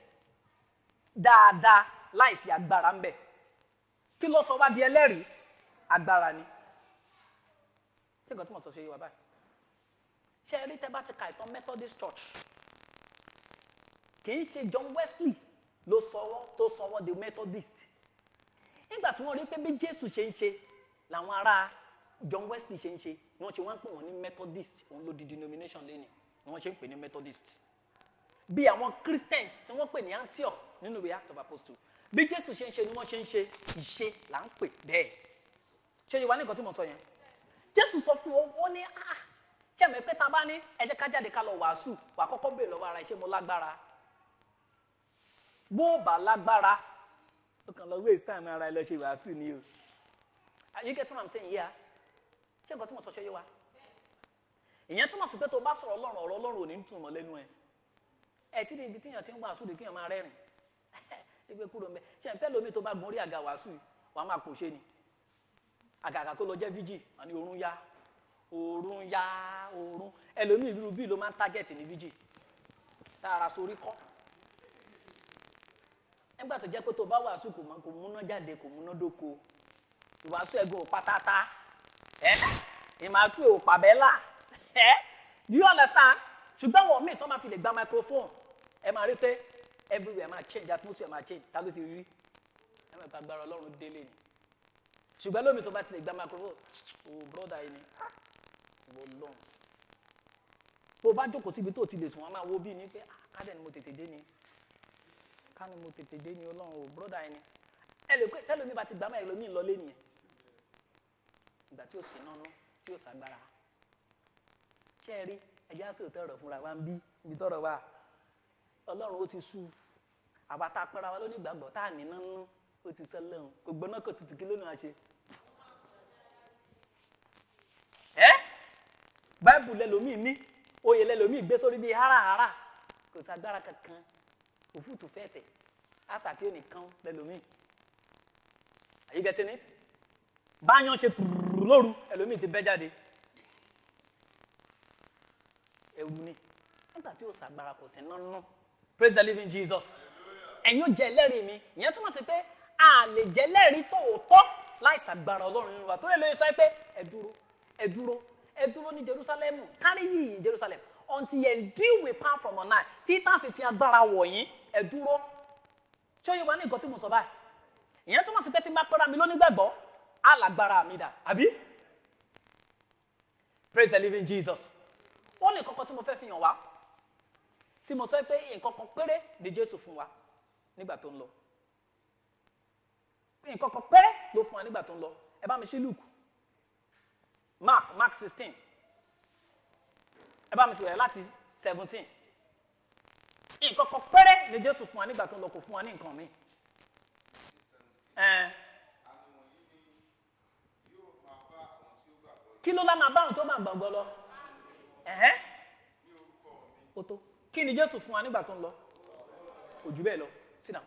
dáadáa láìsí agbára ń bẹ. Kí ló sọ wá di ẹlẹ́rìí? Agbára ni. Ṣé nǹkan tí mo sọ ṣe yé wa báyìí? Ṣé ẹ rí tẹ́ bá ti ka ìtàn Methodist Church? Kì í ṣe John Wesley ló sọ wọ́n di Methodist. Nígbà tí wọ́n rí pé bí Jésù ṣe ń ṣe làwọn ará John Wesley ṣe ń ṣe ni wọ́n ṣe wọ́n ń pè wọ́n ní Methodist. Òun ló di denomination lẹ́ni ni wọ́n ṣe ń pè ní Methodist. Bí àwọn Christians tí wọ́n pè ní Antioch nínú ìwé Acts of Apostles, bí Jésù ṣe ń ṣe ni wọ́n ṣe ń ṣe ìṣe là ń pè bẹ́ẹ̀. Ṣé yé wa ní nǹkan tí mo sọ yẹn? Jésù sọ fún wọn, ó ní ṣé mi pé ta bá ní ẹ jẹ́ ká jáde ká lọ wàásù, wà á kọ́kọ́ béèrè lọ́wọ́ ara ẹ ṣé mo lágbára. Bó bá lágbára ó kàn lọ waste time ara ẹ lọ ṣe wàásù ni o. You get what I'm saying here? Ṣé nǹkan tí mo sọ ṣe yé wa? Ìyẹn túmọ̀ sí pé tó bá sọ̀rọ̀ Ọlọ́run, ọ̀rọ̀ Ọlọ́run ò ní túmọ̀ lẹ́nu ẹ. Ẹ tí ibi tíyàn ti ń wàásù de kíyàn máa rẹ́rìn. Ẹgbẹ́ kúrò mbẹ́. Ṣé ẹ̀ pẹ́ lómi tó bá gun orí àga wàásù wà á máa pòṣe ni. Àgàgà tó lọ jẹ́ vigil, wọ́n ní oorun yá. Oorun yá, oorun. Ẹlòmíì irú bíi ló máa ń target ní vigil. Tá ara sórí kọ́. Nígbà tó jẹ́ pé tó bá wàásù kò múná jáde, kò múná dóko. Ìwàásù ẹ̀gbọ́n ò pátátá. Ìmàásù ò pàbẹ́là. Do you understand? Ṣùgbọ́n wọ́n míì tó máa fi lè gba microphone. Ẹ máa rí pé everywhere máa change, atmosphere máa change. Ta ló ti rí? Ẹ máa gba agbára Ọlọ́run délé ni. Ṣùgbọ́n lómi tó bá ti lè gba microphone, brother yìí ni. Wọ́n lọ́n. Tó bá jókòó síbi tó ti lè sùn, wọ́n máa wo bí ní pé kádẹ́ ni mo tètè dé ni. Ká ni mo tètè dé ni Ọlọ́run brother yìí ni. Ẹ lè pé tẹ́lómi bá ti gbá mọ́ ẹlòmíì lọ lé nìyẹn. Ìgbà tí ó sì nánú, tí ó ṣàgbára. Ṣé ẹ rí ẹjẹ́ àṣẹ òtẹ́rọ̀ fúnra wa ń bí ibi tọ́rọ̀ wa? Ọlọ́run ó ti sú. Àwa tá a pẹ́ra wa lónìí gbàgbọ́ tá a ní nánú ó ti sẹ́ lẹ́hùn. Kò gbọ́ná kò tutù kí lónìí àṣẹ. Báìbù lẹ́lòmíì ní, oyè lẹ́lòmíì gbé sórí bíi háràhárà. Kò sí agbára kankan. Òfútù fẹ́ẹ̀tẹ̀. Àṣà tí ó nìkan lẹ́lòmíì. Are you getting it? Báyọ̀ ṣe pùrùrù lóru, ẹlòmíì ti bẹ́ jáde. Ewu ni. Nígbà tí ó ṣàgbára kò sí nánú. Praise the living Jesus. Ẹ̀yin ó jẹ́ ẹlẹ́rìí mi. Ìyẹn túmọ̀ sí pé a lè jẹ́ ẹlẹ́rìí tòótọ́ láì ṣàgbára Ọlọ́run nínú wa. Tó lè lóye sọ pé ẹ dúró ní Jerusalem. Carry ye in Jerusalem until you endue with power from on high. Tí tá fi agbára wọ̀nyí, ẹ dúró. Ṣé ó yé wa ní nǹkan tí mo sọ báyìí? Ìyẹn túmọ̀ sí pé tí n bá pẹ́ra mi lónígbàgbọ́, á lágbára mi dà. Àbí? Praise the living Jesus. Ó ní nǹkan tí mo fẹ́ fi hàn wá. Tí mo sọ pé nǹkan kan péré ni Jésù fún wa nígbà tó ń lọ. Nǹkan kan péré ló fún wa nígbà tó ń lọ. Ẹ bá mi ṣí Luke. Mark 16. Ẹ bá mi ṣe láti 17. Nǹkan kan péré ni Jésù fún wa nígbà tó ń lọ, kò fún wa ní nǹkan mi. Kí ló lá máa bá àwọn tó máa gbàgbọ́ lọ? Ó tó. Kí ni Jésù fún wa nígbà tó ń lọ? Kò jù bẹ́ẹ̀ lọ. Sit down.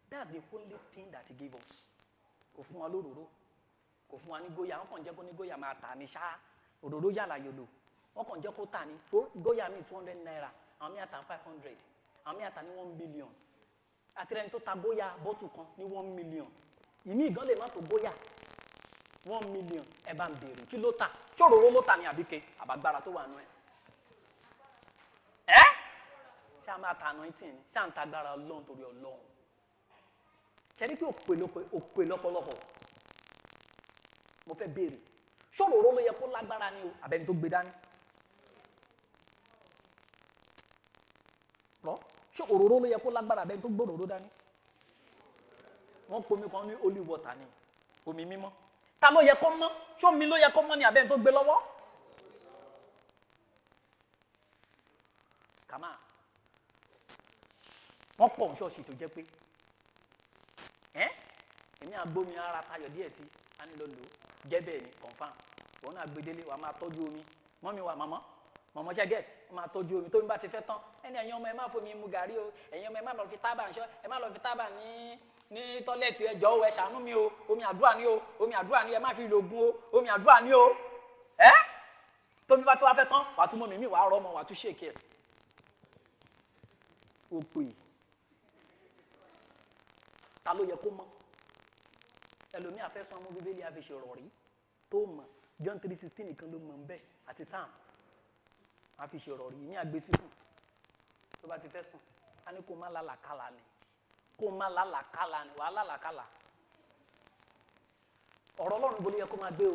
That's the only thing that he gave us. Kò fún wa lóróró. Kò fún wa ní góyà. Wọ́n kàn jẹ́ kó ní góyà máa tà ní ṣá. Òróró yàlà yòlò. Wọ́n kàn jẹ́ kó tà ní. Góyà mi 200 naira. Àwọn mi àtà 500. Àwọn mi àtà ní 1 billion. Àtìrẹni tó ta góyà bọ́tù kan ní 1 million. Ìmí ìgán lè má tó góyà 1 million. Ẹ bá ń béèrè kí ló tà? Ṣé òróró ló tà ní àbíkẹ́ àbágbára tó wà nú ẹ̀? Ṣá máa ta anointing ni, ṣá ń ta agbára Ọlọ́run torí Ọlọ́run. Ṣẹ́rí pé òpè lọ́pọ̀lọpọ̀. Mo fẹ́ béèrè. Ṣé òróró ló yẹ kó lágbára ni o? Àbẹ́ni tó gbé dání. Ṣé òróró ló yẹ kó lágbára àbẹ́ni tó gbé òróró dání? wọ́n pomi kan ní holy water ni omi mímọ́ ta ló yẹ kó mọ́ ṣómi ló yẹ kó mọ́ ni àbẹ́ni tó gbé lọ́wọ́ scammer wọ́n pọ̀ ṣọ́ọ̀ṣì tó jẹ́ pé èmi àgbomi ara tayọ̀ díẹ̀ sí a ní lọ lò ó jẹ́ bẹ́ẹ̀ ni confam òun náà gbedele wàá máa tọ́jú omi mọ́mi wà mọ́mọ́ ṣe get wọ́n máa tọ́jú omi tómi bá ti fẹ́ tán ẹni ẹ̀yin ọmọ ẹ má fomi mu gàrí o ẹ̀yin ọmọ ẹ má lọ fi tábà ń ṣọ́ ẹ má lọ fi tábà ní tọ́lẹ̀tì ẹ jọ̀ọ́ ẹ ṣàánú mi o omi àdúrà ni o omi àdúrà ni ẹ má fi lògùn o omi àdúrà ni o tómi bá ti wá fẹ́ tán wàá tún mọ́ mi wàá rọ́ ọmọ wàá tún ṣèkì ẹ̀ ó pè ta ló yẹ kó mọ̀ ẹlòmíì àfẹ́sùn ọmọ bíbélì àfẹsẹ̀ ọ̀rọ̀ rí tó mọ̀ John 3:16 nìkan ló mọ̀ ń bẹ́ẹ̀ àti Sam àfẹsẹ̀ ọ̀rọ̀ rí ní àgbésíkù tó bá ti fẹ́ sùn á ní kó má lálàkàlà ni wàá lálàkàlà ọ̀rọ̀ Ọlọ́run bó ló yẹ kó máa gbé o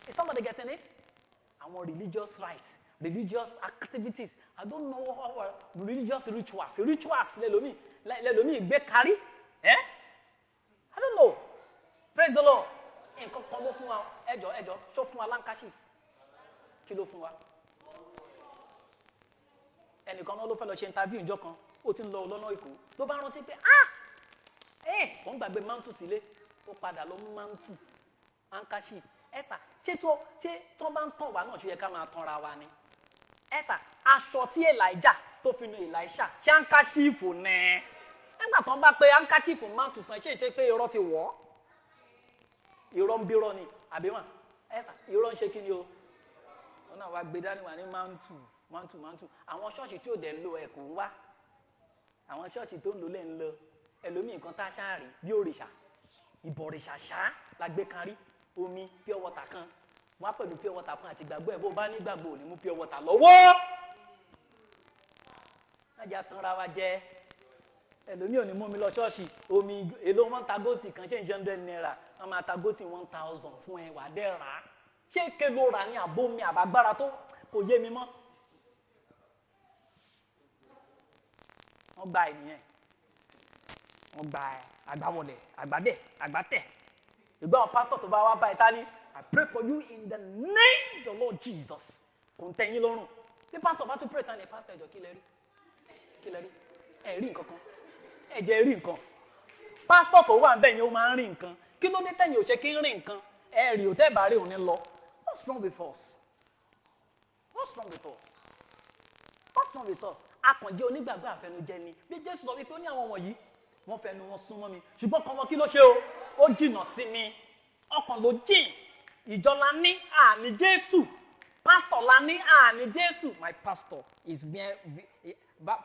is somebody getting it? Àwọn religious rites religious activities I don't know how religious rituals lẹ́lòmíì gbé kárí I don't know praise the Lord nǹkan kan ló fún wa ẹjọ́ ṣó fún wa láńkáṣì kí ló fún wa ẹnìkan náà ló fẹ́ lọ ṣe interview ìjọ kan ó ti ń lọ lọ́nà Èkó ló bá rántí pé wọ́n gbàgbé mantu sílé ó padà lọ mú mantu láńkáṣì ẹ̀sà ṣé tó bá ń tàn wá náà ṣe yẹ ká máa tanra wa ni ẹ̀sà aṣọ tí Elijah tó fi nu Elisha ṣé àǹkáṣífù nẹ́ẹ̀ nígbà tó ń bá pé àǹkáṣífù máa tún fún ẹ ṣe é ṣe pé irọ́ ti wọ̀ ọ́ irọ́ ń bírọ́ ni àbí wọn ẹ̀sà irọ́ ń ṣe kí ni o wọn náà wá gbé dání wà ní mantu àwọn ṣọ́ọ̀ṣì tí ò dẹ̀ ń lo ẹ̀kọ́ ń wá àwọn ṣọ́ọ̀ṣì tó ń lò lẹ́ ń lọ ẹlòmíì nǹkan tá a ṣáà rí bí òrìṣà ìbọ̀rìṣà ṣá la gbé kan rí omi pure water kan wọn á pẹ̀lú pure water kan àti gbàgbọ́ ẹ̀ bó bá ní gbàgbọ́ ò ní mú pure water lọ́wọ́ májà tanra wa jẹ ẹlòmíì ò ní mú mi lọ ṣọ́ọ̀ṣì omi èlò wọn ta góòsì kan ṣe ń ṣe £100 wọn máa ta góòsì 1000 fún ẹ wà dẹ́ rà á ṣé ké ló rà ní àbómi àbágbára tó kò yé mi mọ́ wọ́n gba ènìyàn wọ́n gba àgbàwọlẹ̀ àgbàtẹ̀ ìgbà wọn pásítọ̀ tó bá wá bá ìta ní I pray for you in the name of the Lord Jesus kò ń tẹ̀yìn lọ́rùn bí pásítọ̀ bá tún pray tán ní pásítọ̀ ẹ̀jọ̀ kí lẹ rí ẹ̀ rí nǹkan kan ẹ̀jẹ̀ rí nǹkan pásítọ̀ tó wà bẹ́ẹ̀ yẹn ó máa ń rí nǹkan kí ló dé tẹ̀yìn ò ṣe kí ń rí nǹkan ẹ̀ rí ò tẹ́ bá rí òní lọ what's wrong with us akànjẹ́ onígbàgbọ́ àfẹnujẹ ni bí Jésù sọ wípé ó ní àwọn wọ̀nyí wọ́n fẹnu wọn súnmọ́ mi ṣùgbọ́n kan wọn kí ló ṣe o ó jìnnà sí mi ọkàn ló jìn ìjọ la ní àní Jésù pastor la ní àní Jésù my pastor is bien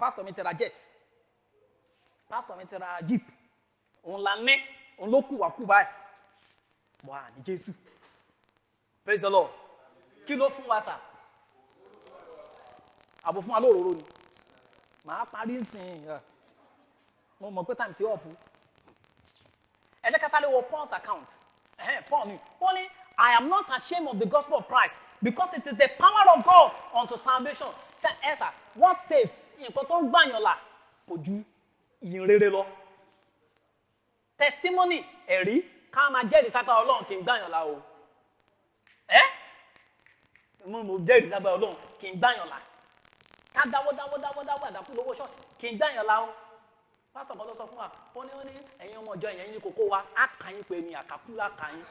pastor mi ti ra jet pastor mi ti ra jeep òun la ní òun ló kùwàkù báyìí wà àní Jésù praise the Lord kí ló fún wa sà àbò fún wa lóróró ni màá parí nsìn mo mọ̀ pé time sí ọ̀pù ẹ jẹ́ ká sáré wo Paul's account Paul ni ó ní I am not ashamed of the gospel of Christ because it is the power of God unto salvation ṣe ẹ sà what saves nǹkan tó ń gbàyàn là kò ju ìyìn rere lọ testimony ẹ̀rí ká máa jẹ́rìí sápá Ọlọ́run kì í gbàyàn là o mo jẹ́rìí sápá Ọlọ́run kì í gbàyàn là ká dáwọ́ àdàkú lówó ṣọ́ọ̀ṣì kì í gbàyàn là o pásọ̀ kan ló sọ fún wa ó ní ẹ̀yin ọmọ ìjọ ẹ̀yin ní kókó wa á kà yín pé ní àkàkú lá kà yín.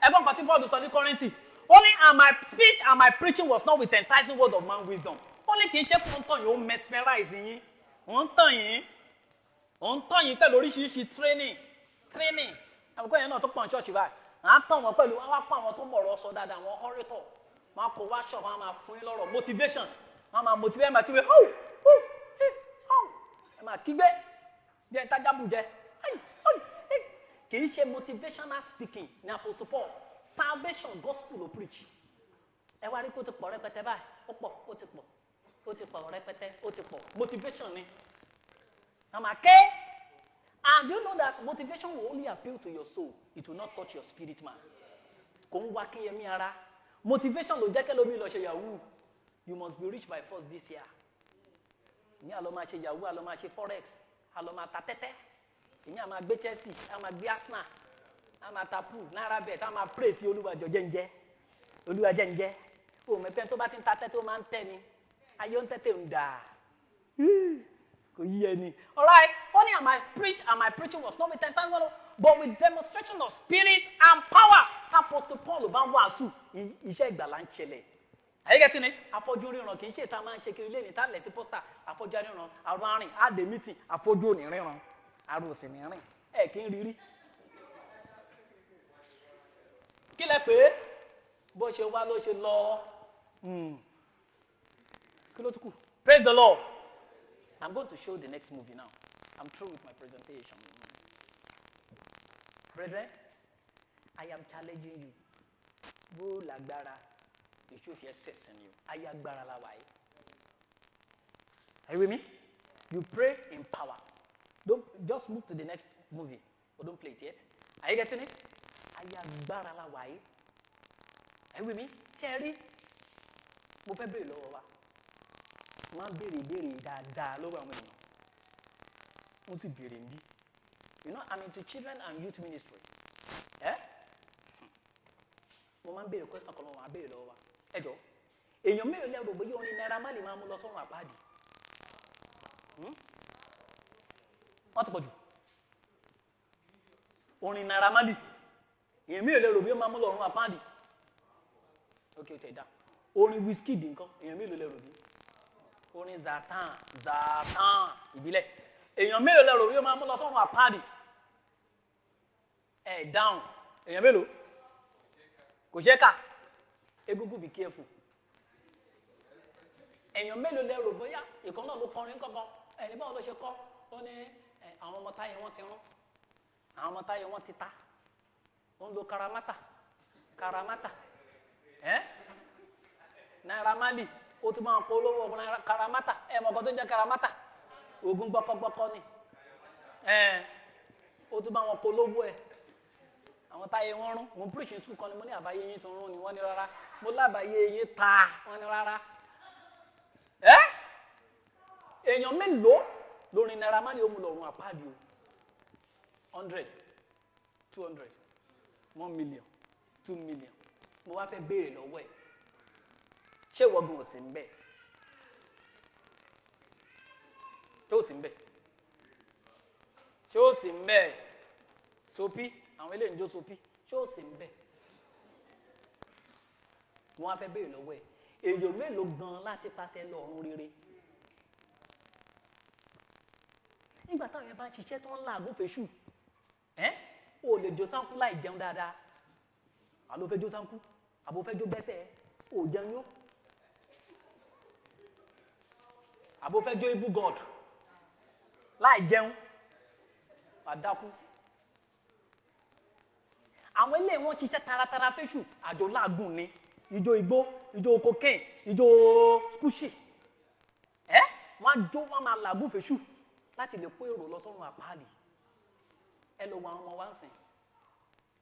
ẹ̀gbọ́n kan tí Paul sọ ní Kọ́ríńtì ó ní and my speech and my preaching was not with enticing word of man wisdom ó ní kì í ṣe fún tàn yín ó mesmerize yín ó ń tàn yín pẹ̀lú oríṣiríṣi training àbúkọ́ yẹn náà tó pọ̀ ní ṣọ́ọ̀ṣì báyìí à ń tàn wọ́n pẹ̀lú wọ́n wá pa àwọn tó mọ̀rọ̀ sọ dáadáa àwọn orator wọn kò wá ṣọ̀ wọn máa fún yín lọ́rọ̀ motivation wọn máa motivate ẹ máa kígbe ẹ máa kígbe jẹ ìtajábù jẹ kì í ṣe motivational speaking ní Apostle Paul salvation gospel ló preach ẹ wá rí kó ti pọ̀ rẹpẹtẹ báyìí ó ti pọ̀ rẹpẹtẹ ó ti pọ̀ motivation ni wọn máa ké and you know that motivation will only appeal to your soul it will not touch your spirit man kò ń wá kínyẹmí ara motivation ló jẹ́ kẹ́ lómi lọ ṣe yahoo. You must be rich by force this year. èmi àlọ́ máa ṣe yahoo àlọ́ máa ṣe forex àlọ́ máa ta tẹ́tẹ́ èmi àmà gbé Chelsea àmà gbé Arsenal àmà ta pool náírà bet àmà praise olúwàjọ jẹ́njẹ́ olúwàjẹ́njẹ́ o mẹ́pẹ́ tó bá ti ń ta tẹ́tẹ́ ó máa ń tẹ́ ni ayé ń tẹ́tẹ́ ń dà kò yí ẹni. All right, only and my preaching was not with 10,000 but with demonstration of spirit and power. Apostle Paul bá ń wàásù iṣẹ́ ìgbàlà ń ṣẹlẹ̀. Are you getting it? Afọ́jú ríran kì í ṣe ìta máa ń ṣe kiri lẹ́yìn tá lẹ̀ sí pósítà afọ́jú ríran àrùn arìn àdè mítìn afọ́jú òní ríran àrùn òsì ní rìn ẹ̀ kí ń rírí. Kí lẹ pé bó ṣe wá ló ṣe lọ kí ló tún kù? Praise the Lord. I'm going to show the next movie now. I'm through with my presentation. Brethren, I am challenging you. Bó lágbára, èṣù fi ẹsẹ̀ sìn you. Ayé agbára la wà yìí. Are you with me? You pray in power. Don't just move to the next movie. Or don't play it yet. Are you getting it? Ayé agbára la wà yìí. Are you with me? Ṣé ẹ rí? Mo fẹ́ béèrè lọ́wọ́ wa. Wọ́n á béèrè dáadáa lọ́wọ́ àwọn èèyàn. Wọ́n sì béèrè ń bí. You know, I'm into children and youth ministry. Mo máa ń béèrè question kan lọ́wọ́ wa, béèrè lọ́wọ́ wa. Ẹ jọ̀ọ́, èèyàn mélòó lẹ́rù bóyá orin Naira Marley máa mú lọ sọ́run àpáàdì? Wọ́n ti pọ̀ jù. Orin Naira Marley, èèyàn mélòó lẹ́rù bóyá máa mú lọ sọ́run àpáàdì? Ok, ó tẹ̀ dá. Orin Wizkid nǹkan, èèyàn mélòó lẹ́rù bí? Orin Zatan ìbílẹ̀. Èèyàn mélòó lẹ́rù bóyá máa mú lọ sọ́run àpáàdì? Ẹ̀ dáhùn. Èèyàn mélòó? Kò ṣe kà. Egungun be careful. Èèyàn mélòó lẹ́rù bóyá ìkan náà ló kọrin kankan. Ẹni báwo ló ṣe kọ́? Ó ní àwọn ọmọ táyé wọn ti rún. Àwọn ọmọ táyé wọn ti ta. Ó ń lo karamata. Naira Marley. Ó tún máa ń polówó ọkùnrin karamata. Mọ̀ nǹkan tó ń jẹ́ karamata. Oògùn gbọ́kọ́gbọ́kọ́ ni. Ó tún máa ń polówó ẹ̀. Àwọn táyé wọn rún. Mo preach in school kan ni mo ní àbáyé yín tún rún ni wọ́n ní rárá. Mo lábàáyé yín ta wọ́n ní rárá. Èèyàn mélòó lórin Naira Marley ó mú lọ́rùn àpáàdì o? 100, 200, 1 million, 2 million. Mo wá fẹ́ béèrè lọ́wọ́ ẹ̀. Ṣé ìwọ́gun ò sí ń bẹ̀? Ṣé ó sì ń bẹ̀? Ṣé ó sì ń bẹ̀? Sopi, àwọn eléyìí ń jó sopi. Ṣé ó sì ń bẹ̀? Mo wá fẹ́ béèrè lọ́wọ́ ẹ̀. Èèyàn mélòó gan láti pàṣẹ lọ́run rere? Nígbà táwọn yẹn bá ń ṣiṣẹ́ tó ń làágùn fèṣù, o lè jó sáńkú láì jẹun dáadáa. Àló fẹ́ jó sáńkú, àbò fẹ́ jó bẹ́sẹ̀, ò jẹun yó. Àbò fẹ́ jó ibú God láì jẹun, àdákú. Àwọn ilé wọn ṣiṣẹ́ taratara fèṣù, àjò làágùn ni, ijó igbó, ijó cocaine, ijó skúṣì. Wọ́n á jó, wọ́n máa làágùn fèṣù láti lè kó èrò lọ sọ́run àpáàdì. Ẹ lọ wo àwọn ọmọ wa ń sìn.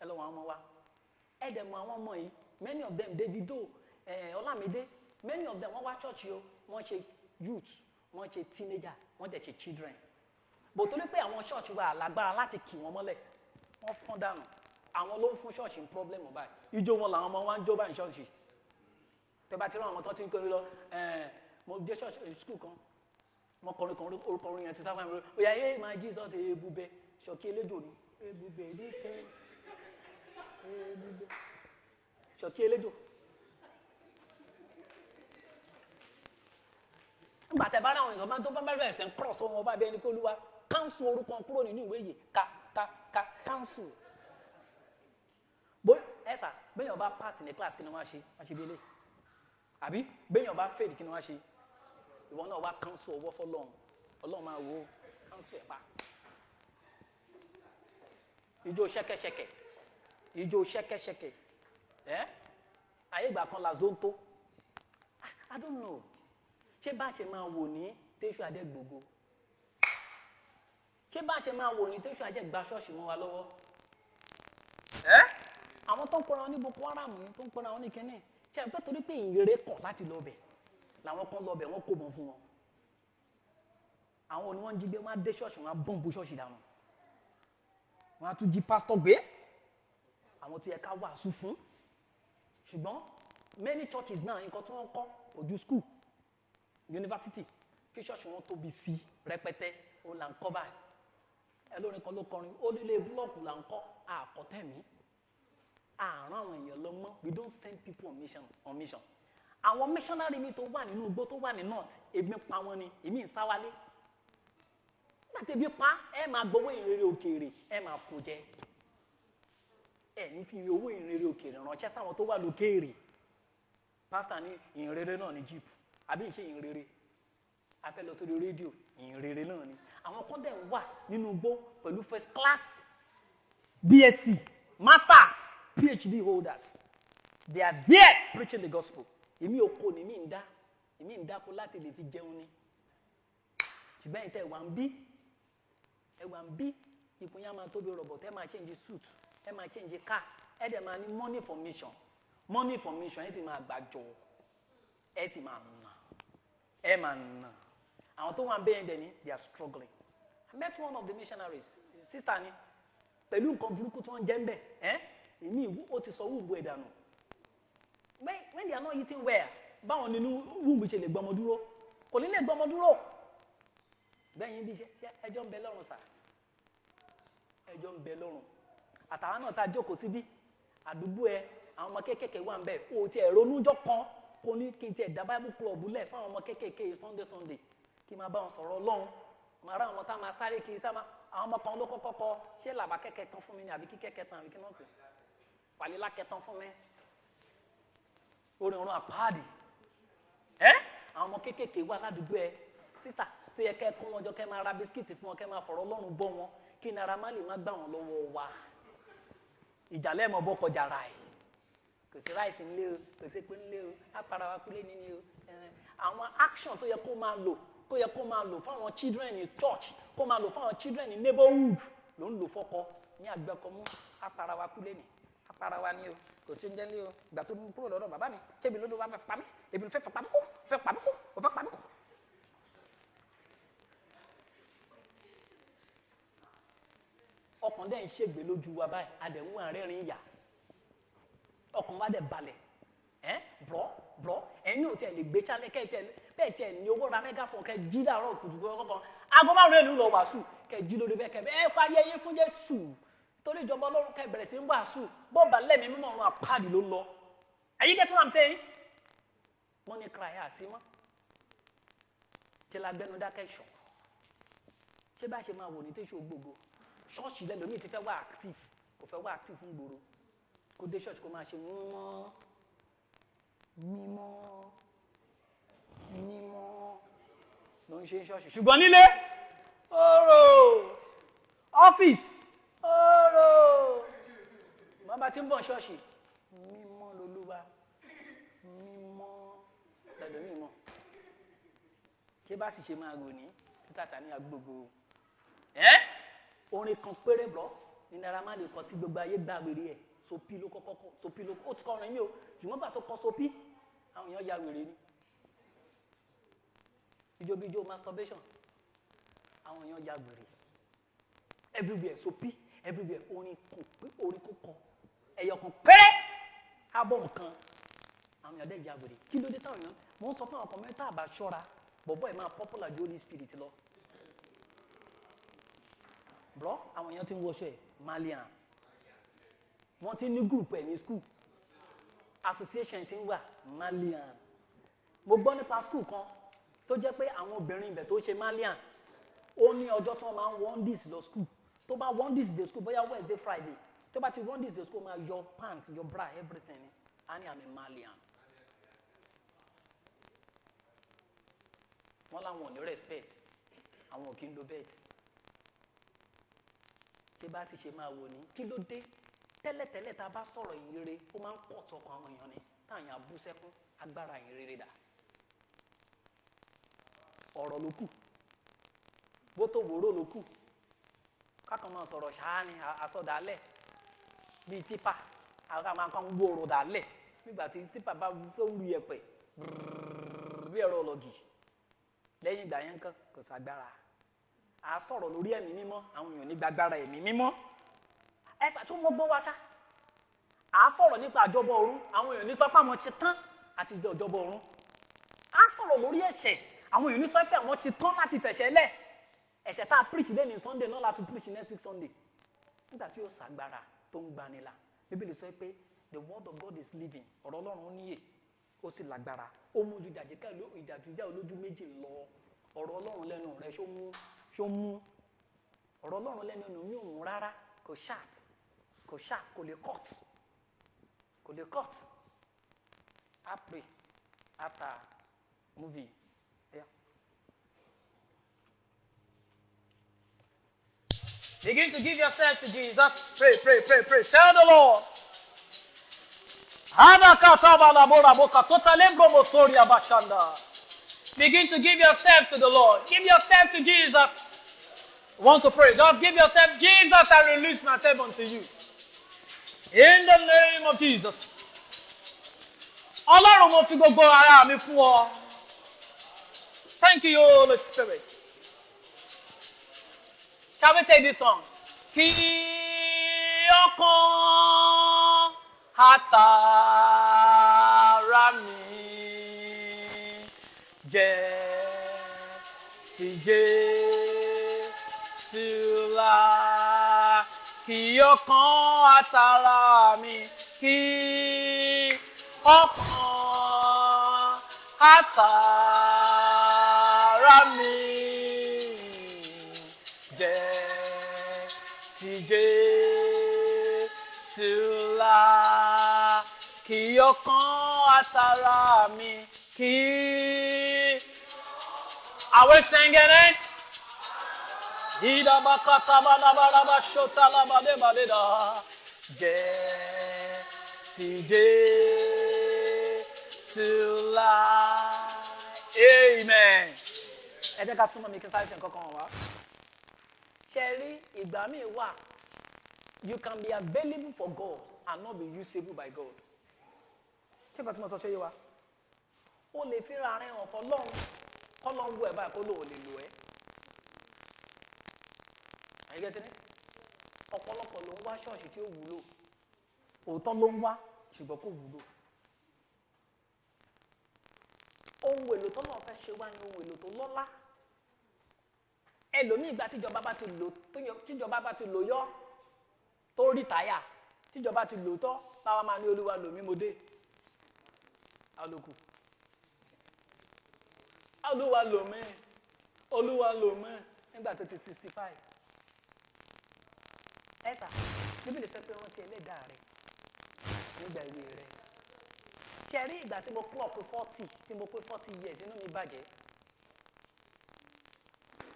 Ẹ lọ wo àwọn ọmọ wa. Ẹ dẹ̀ mọ̀ àwọn ọmọ yìí, many of them Davido, Olamide, many of them wọ́n wá church o, wọ́n ṣe youth, wọ́n ṣe teenager, wọ́n dẹ̀ ṣe children. Bó torí pé àwọn church wa lágbára láti kì wọ́n mọ́lẹ̀, wọ́n fọ́n dànù. Àwọn ló ń fún church in problem báyìí. Ijó wọn làwọn ọmọ wa ń jó báyìí church. Tẹ́ bá ti rán àwọn tó ti ń kórè lọ, mo dé church school kan. Mo kọrin kan orúkọ orin yẹn ti sáfà mi. Ó yá, hey my Jesus, ebube. Ṣọ̀kí eléjò ni. Ebube dike. Ebube. Ṣọ̀kí eléjò. Nígbà tẹ́ bá ráwọn èèyàn tó bá bẹ̀rẹ̀ sí ń cross ohun ọba bí ẹni pé Olúwa cancel orúkọ kúrò nínú ìwé yìí. Cancel. Bó ẹ̀sà béèyàn bá pass ní class kí ni wọ́n á ṣe? Wọ́n á ṣe bí eléyìí. Àbí béèyàn bá fail kí ni wọ́n á ṣe? Ìwọ náà wá cancel ọwọ́ fọ́lọ́run. Ọlọ́run máa wo cancel ẹ̀ pa. Ijó ṣẹ́kẹ́ṣẹkẹ̀. Ijó ṣẹ́kẹ́ṣẹkẹ̀. Ayé ìgbà kan la zonto. I don't know. Ṣé bá ṣe máa wò ní Tẹ́ṣù Adégbògo? Ṣé bá ṣe máa wò ní Tẹ́ṣù Adé gba ṣọ́ọ̀ṣì mọ́ wa lọ́wọ́? Àwọn tó ń pọnra wọn ní Boko Haram ní tó ń pọnra wọn ní kẹ́nẹ̀. Ṣé ẹ pẹ́ torí pé ìrere kọ̀ láti lọ bẹ̀? Làwọn kan lọ bẹ̀ wọ́n kó bọ̀ fún wọn. àwọn òní wọ́n jí gbé wọ́n á dé ṣọ́ọ̀ṣì wọ́n á bọ́ǹbù ṣọ́ọ̀ṣì dànù wọ́n á tún jí pásítọ̀ gbé àwọn tí ẹ ká wàásù fún ṣùgbọ́n many churches náà nǹkan tí wọ́n kọ́ ojú school university kí ṣọ́ọ̀ṣì wọn tóbi sí rẹpẹtẹ òun là ń kọ́ báyìí ẹlórin kan ló kọrin ó nílé búlọ̀kù là ń kọ́ àkọ́tẹ̀mí àrùn àwọn èèyàn lọ mọ́ we don't send people on mission àwọn missionary mi tó wà nínú igbó tó wà ní north ebi pa wọn ni èmi ń sáwálé láti ebi pa ẹ máa gbowó ìrere òkèèrè ẹ máa kó jẹ ẹ ní fi owó ìrere òkèèrè ránṣẹ́ sáwọn tó wà lókèèrè pásítọ̀ ní ìrere náà ní jíìpù àbí ìṣe ìrere afẹ́ lọ sórí rédíò ìrere náà ni àwọn kan dẹ̀ wà nínú igbó pẹ̀lú first class BSc masters PhD holders they are there preaching the gospel èmi oko ni èmi ń dáko láti lè fi jẹun ni ṣùgbọ́n ìtẹ̀ ẹ̀wà ń bí ipò yẹn máa tóbi rọ̀bọ̀ tẹ́ máa change suit ẹ máa change car ẹ dẹ̀ máa ní money for mission ẹ sì máa gbàjọ ẹ sì máa nà ẹ máa nà àwọn tó wà bẹ́ẹ̀ dẹ̀ ni they are struggling I met one of the missionaries sister ni pẹ̀lú nǹkan burúkú tí wọ́n jẹ́ ń bẹ̀ èmi ó ti sọ wúwo ẹ̀dànù when they are not eating well báwọn nínú wúwo ṣe lè gbọmọ dúró kò ní lè gbọmọ dúró bẹ́yìn bí ẹjọ́ ń bẹ lọ́rùn sà ẹjọ́ ń bẹ lọ́rùn àtàwọn náà tá a jókòó síbí àdúgbò ẹ àwọn ọmọ kéékèèké wà ń bẹ o ti ẹ̀ ronújọ́ kan kò ní kí n tiẹ̀ dá Bible club lẹ̀ fún àwọn ọmọ kéékèèké Sunday kí n máa bá wọn sọ̀rọ̀ Ọlọ́run máa rá àwọn ọmọ tá a máa sáré kiri tá a máa àwọn ọmọ kan ló kọ́kọ́ kọ ṣé làbá kẹ̀kẹ́ kan fún mi ni àbí kí kẹ̀kẹ́ tán àbí kí náà pè pàlélá kẹtàn fún mi orin ọ̀run àpáàdì àwọn ọmọ kéékèèké wà ládùúgbò ẹ sísà tó yẹ kẹ́ kó wọn jọ kẹ́ máa ra bisikíìtì fún wọn kẹ́ máa fọ̀rọ̀ Ọlọ́run bọ́ wọn kí Naira Marley má gbà wọn lọ́wọ́ wa ìjàlẹ̀ mọ̀ bọ́ kọjá ra ẹ̀ kò sí ráìsì ńlẹ̀ o kò sí pé ńlẹ̀ o apara wa kúlẹ̀ nínú o àwọn action tó yẹ kó máa lò fáwọn children in church kó máa lò fáwọn children in neighborhood ló ń lò fọ́kọ ní àgbẹ̀kọ̀mú apara wa kúlẹ̀ ní apara wa ní o kò tí ń jẹ́ ńlẹ̀ o ìgbà tó mú kúrò lọ́dọ̀ bàbá mi tẹ́bi ló wá fẹ́ pa mí ebi fẹ́ pa mí kú fẹ́ pa mí kú ò fẹ́ pa mí kú. ọkàn dẹ̀ ń ṣègbè lójú wa báyìí adẹ̀wọ̀n àrẹ́rìn ìyà ọkàn wa dẹ̀ balẹ̀ bọ́ ẹ̀yin ò tiẹ̀ lè gbé chálẹ̀ kẹ́ bẹ́ẹ̀ tiẹ̀ ní owó ra mẹ́gà fún kẹ́ jí dàrọ́ kùtùkù ọkọ̀ aago márùn èlú lọ wàásù kẹ́ jí lórí bẹ́ẹ̀ kẹ́ ẹ fàyè yín fún Jésù torí ìjọba Ọlọ́run kẹ́ bẹ̀rẹ̀ sí ń wàásù bọ́ọ̀bà lẹ́mìí mímọ́ ọ̀run àpáàdì ló ń lọ ẹ̀yin kẹ́ tí wọ́n ṣe yín wọ́n ní kra ẹ̀ àsímọ́ tí la gbẹnu dákẹ́ ṣọ̀ ṣé bá ṣe máa wò ní tẹ́sí gbogbo ṣọ́ọ̀ṣì lẹ́lòmíì ti fẹ́ wá active kò fẹ́ wá active fún gbòòrò kó dé ṣọ́ọ̀ṣì kó máa ṣe mímọ́ ló ń ṣe ṣọ́ọ̀ṣì ṣùgbọ́n nílé ọ̀rọ̀ ọ́fíìsì ọ̀rọ̀ bàbá tí ń bọ̀ ṣọ́ọ̀ṣì mímọ́ lolúwa mímọ́ lẹ́lòmíì mọ́ ṣé bá sì ṣe máa rò ní títàtà ní agbègbè orin kan péré bọ́ ní Naira Marley kan tí gbogbo ayé gbà wèrè ẹ̀ sopi ló kọ́kọ́ sopi ló ó ti kọ́ ọ̀rìn mi o ṣùgbọ́n gbà tó kọ́ sopi àwọn èèyàn ya wèrè ni ijó masturbation àwọn èèyàn ya wèrè everywhere sopi everywhere orin kò kọ ẹ̀yọ̀ kan péré abọ́ nǹkan àwọn èèyàn dẹ̀ ya wèrè kí ló dé táwọn èèyàn mo ń sọ fún àwọn ọkọ̀ mẹ́ta àbá ṣọ́ra bọ̀bọ̀ ẹ̀ máa popular ju Holy Spirit lọ bro àwọn èèyàn ti ń wọṣọ ẹ̀ Malian wọ́n ti ní group ẹ̀ ní school association ti ń wà Malian mo gbọ́ nípa school kan tó jẹ́ pé àwọn obìnrin ibẹ̀ tó ṣe Malian ó ní ọjọ́ tí wọ́n máa ń wọ́n dis lọ school tó bá wọ́n dis dé school bóyá Wednesday Friday tó bá ti wọ́n dis dé school máa yọ pants yọ bra everything ni a ní àmì Malian wọ́n láwọn ò ní respect àwọn ò kí ń lo bet tí bá sì ṣe máa wò ní kí ló dé tẹ́lẹ̀tẹ́lẹ̀ tá a bá sọ̀rọ̀ ìyìnrere ó máa ń pọ̀ tọkàn àwọn èèyàn ni táwọn èèyàn bú sẹ́kún agbára ìyìnrere dà ọ̀rọ̀ ló kù bó tó wòró ló kù kákan máa sọ̀rọ̀ ṣáá ni àsọdálẹ̀ bíi tipa àwọn máa kàn ń gbòòrò dálẹ̀ nígbà tí tipa bá fẹ́ lu yẹpẹ̀ bí ẹ̀rọ ọlọ́gì lẹ́yìn ìgbà yẹn kan kò sàgbára à sọ̀rọ̀ lórí ẹ̀mí mímọ́ àwọn èèyàn ní gbàgbára ẹ̀mí mímọ́ ẹ ṣàtún mọ́ gbọ́ wa ṣá à sọ̀rọ̀ nípa àjọbọ ọ̀run àwọn èèyàn ní sọ pé àwọn ti tán àti ìjọba ọ̀run à sọ̀rọ̀ lórí ẹ̀ṣẹ̀ àwọn èèyàn ní sọ pé àwọn ti tán láti fẹ̀ṣẹ̀ lẹ̀ ẹ̀ṣẹ̀ tá a preach lẹ́ni Sunday náà láti preach next week Sunday nígbà tí ó ṣàgbára tó ń gbanilà Bíbélì sọ pé the word of God is living ọ̀rọ̀ Ọlọ́run níyè ó sì lágbára ó mú ju ìdàjújà olójú méjì lọ ọ̀rọ̀ Ọlọ́run lẹ́nu rẹ̀ ṣó mú ọ̀rọ̀ Ọlọ́run lẹ́nu mi ò mú rárá kò sharp kò lè cut I pray after movie. Yeah. Begin to give yourself to Jesus. Pray. Tell the Lord. Begin to give yourself to the Lord. Give yourself to Jesus. Want to pray? Just give yourself, Jesus, I release myself unto you. In the name of Jesus. Ọlọ́run mo fi gbogbo ara mi fún ọ. Thank you, Holy Spirit. Shall we take this song? Kí ọkàn àtàrà mi jẹ́ ti Jésù là. Kí ọkàn àtàrà mi kí ọkàn àtàrà mi jẹ́ ti Jésù là. Kí ọkàn àtàrà mi kí. Are we singing it? Jẹ́ ti Jésù là. Amen. Ẹ jẹ́ ká súnmọ́ mi kí sáré fi nǹkan kan wá. Ṣé rí ìgbà míì wà you can be available for God and not be usable by God. Ṣé nǹkan tí mo sọ ṣe yé wa? O lè fi ra rẹ̀ hàn fọlọ́run kọ́lọ́run wọ ẹ̀ báyìí kó lò ó lè lò ẹ́. Àyíkẹ́ tí ní ọ̀pọ̀lọpọ̀ ló ń wá ṣọ́ọ̀ṣì tí ó wúlò òótọ́ ló ń wá ṣùgbọ́n kò wúlò. Ohun èlò tó náà fẹ́ ṣe wá ní ohun èlò tó lọ́lá. Ẹlòmíì ìgbà tíjọba bá ti lò yọ tó rí táyà tíjọba ti lò tọ́ táwa máa ní Olúwa lò mí mo dé. Alókù. Olúwa lò mí nígbà tó ti 65. Ẹ̀sà Bíbélì sọ pé rántí ẹlẹ́dàá rẹ̀ nígbà ìwé rẹ̀. Ṣé rí ìgbà tí mo clock 40 tí mo pé 40 years inú mi bàjẹ́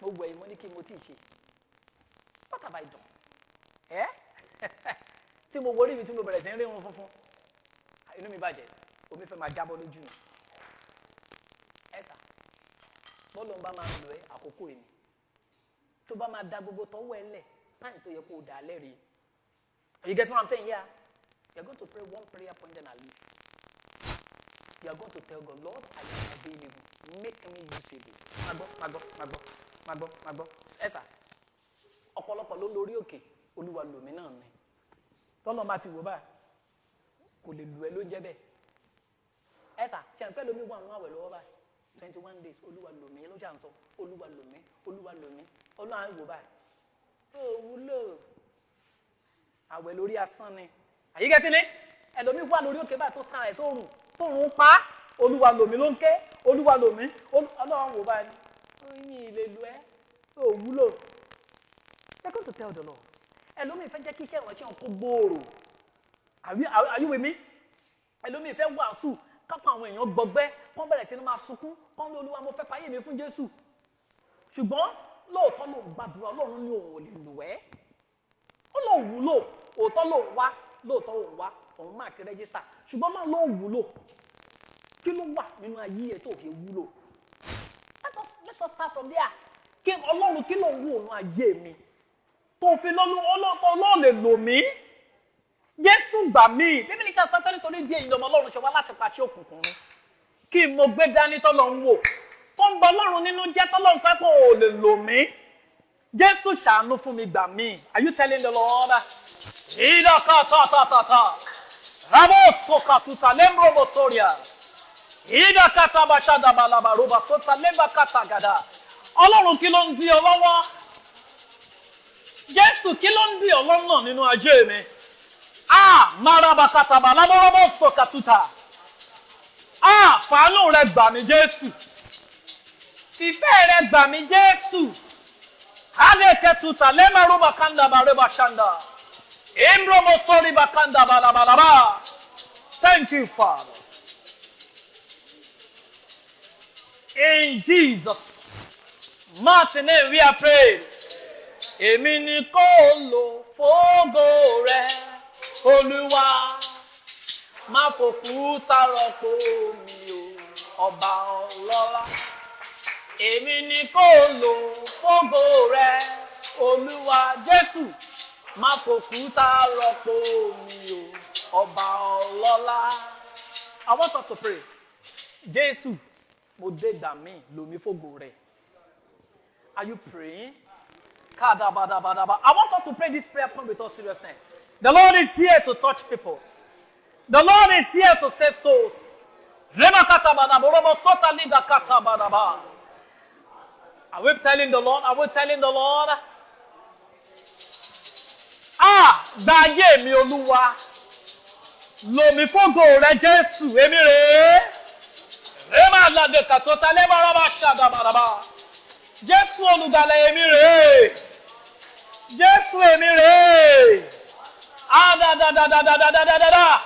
mo wẹ̀ ìmọ̀ ní kí mo tí ì ṣe what have I done? Tí mo worí mi tí mo bẹ̀rẹ̀ sí ń rí irun funfun inú mi bàjẹ́ omi fẹ́ máa jábọ́ lójú mi. Ẹ̀sà bọ́ọ̀lù ń bá máa lò ẹ́ àkókò èmi tó bá máa da gbogbo tọ́wọ́ ẹ lẹ̀ táyì tó yẹ kó o dà á lẹ́rìí. You get what I'm saying? Yeah. You are going to pray one prayer point then I leave. You are going to tell God, Lord, I am available. Make me usable. Magbọ́. Ẹ̀sà ọ̀pọ̀lọpọ̀ ló lórí òkè Olúwa lò mí náà ni. Tọ́lọ́ máa ti wò báyìí kò lè lù ẹ́ ló ń jẹ́ bẹ́ẹ̀. Ẹ̀sà ṣe àǹpẹ́ lómi wà nínú àwẹ̀ lọ́wọ́ báyìí 21 days Olúwa lò mí ló jà ń sọ Olúwa lò mí Olúwa wò báyìí. Ó wúlò àwẹ̀ lórí asán ni. Àyíkẹ́ tí ní ẹlòmí wà lórí òkè báyìí tó sára ẹ̀ sórùn tóòrùn pa Olúwa lò mí ló ń ké Olúwa lò mí Ọlọ́run wò báyìí oyin ilé lu ẹ́ ó wúlò. You're going to tell the Lord. Ẹlòmí fẹ́ jẹ́ kí iṣẹ́ ìrànṣẹ́ kó gbòòrò. Are you with me? Ẹlòmí fẹ́ wàásù kápá àwọn èèyàn gbọgbẹ́ kán bẹ̀rẹ̀ sí ní máa sunkún kán ní Olúwa mo fẹ́ fayé mi fún Jésù. Ṣùgbọ́n lóòótọ́ ló ń gbàdúrà Ọlọ́run ní òun ò lè lò ẹ́. Ó lóun wúlò òótọ́ lóun wá lóòótọ́ òun wá òun máa kí rẹ́gísítà ṣùgbọ́n náà lóun wúlò. Kí ló wà nínú ayé ẹ̀ tó fi wúlò? Let us start from there. Kí Ọlọ́run kí ló ń wò nínú ayé mi? Tó fi Ọlọ́run lè lò mí. Jésù gbà mí. Bíbélì tí a sọ pé nítorí díẹ̀ yìí lọ́mọ Ọlọ́run ṣe wá láti pàṣẹ òkùnkùn mi. Kí mo gbé dání tọ́lọ́run wò. Tó ń bọ Ọlọ́run nínú jẹ́ tọ́lọ́run sọ pé ò lè lò mí. Jésù ṣàánú fún mi gbà mí. Are you telling the Lord? Ida kata ta ta ta. Rabo soka tuta lembro motoria. Ida kata bashada balaba roba sota lemba kata gada. Ọlọ́run kí ló ń dí ọ lọ́wọ́? Jésù kí ló ń dí ọ lọ́nà nínú ayé mi? Maraba kata balaba roba soka tuta. Fàánù rẹ gbà mí Jésù. Fìfẹ́ rẹ gbà mí Jésù. Adeke tuta lema roba kanda bareba shanda. Embro mosori bakanda balabalaba. Thank you, Father. In Jesus' mighty name we are praying. Èmi ni kó lò fógo rẹ, Olúwa. Má fòkúta rọ́pò mi o, ọba ọlọ́lá. Èmi ni kó lò fógo rẹ, Olúwa. Jésù. Má fòkúta rọ́pò mi o, ọba ọlọ́lá. I want us to pray. Jésù, mo dé gbà mí, lò mí fógo rẹ. Are you praying? Kadabadabadaba. I want us to pray this prayer point with all seriousness. The Lord is here to touch people. The Lord is here to save souls. Are we telling the Lord? Are we telling the Lord? Gbàyé mi Olúwa. Lò mí fógo rẹ Jésù, èmi rèé. Rema lade katota lema raba shada baraba. Jésù olùgbàlà èmi rèé. Jésù èmi rèé. Da.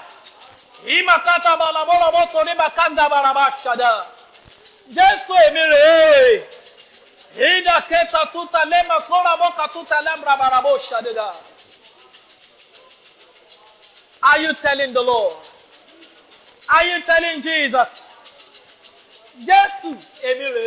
Imakata balabora bosori makanda baraba shada. Jésù èmi rèé. Ida keta tuta lema fora boka tuta lembra barabo shada. Are you telling the Lord? Are you telling Jesus? Jésù èmi rèé.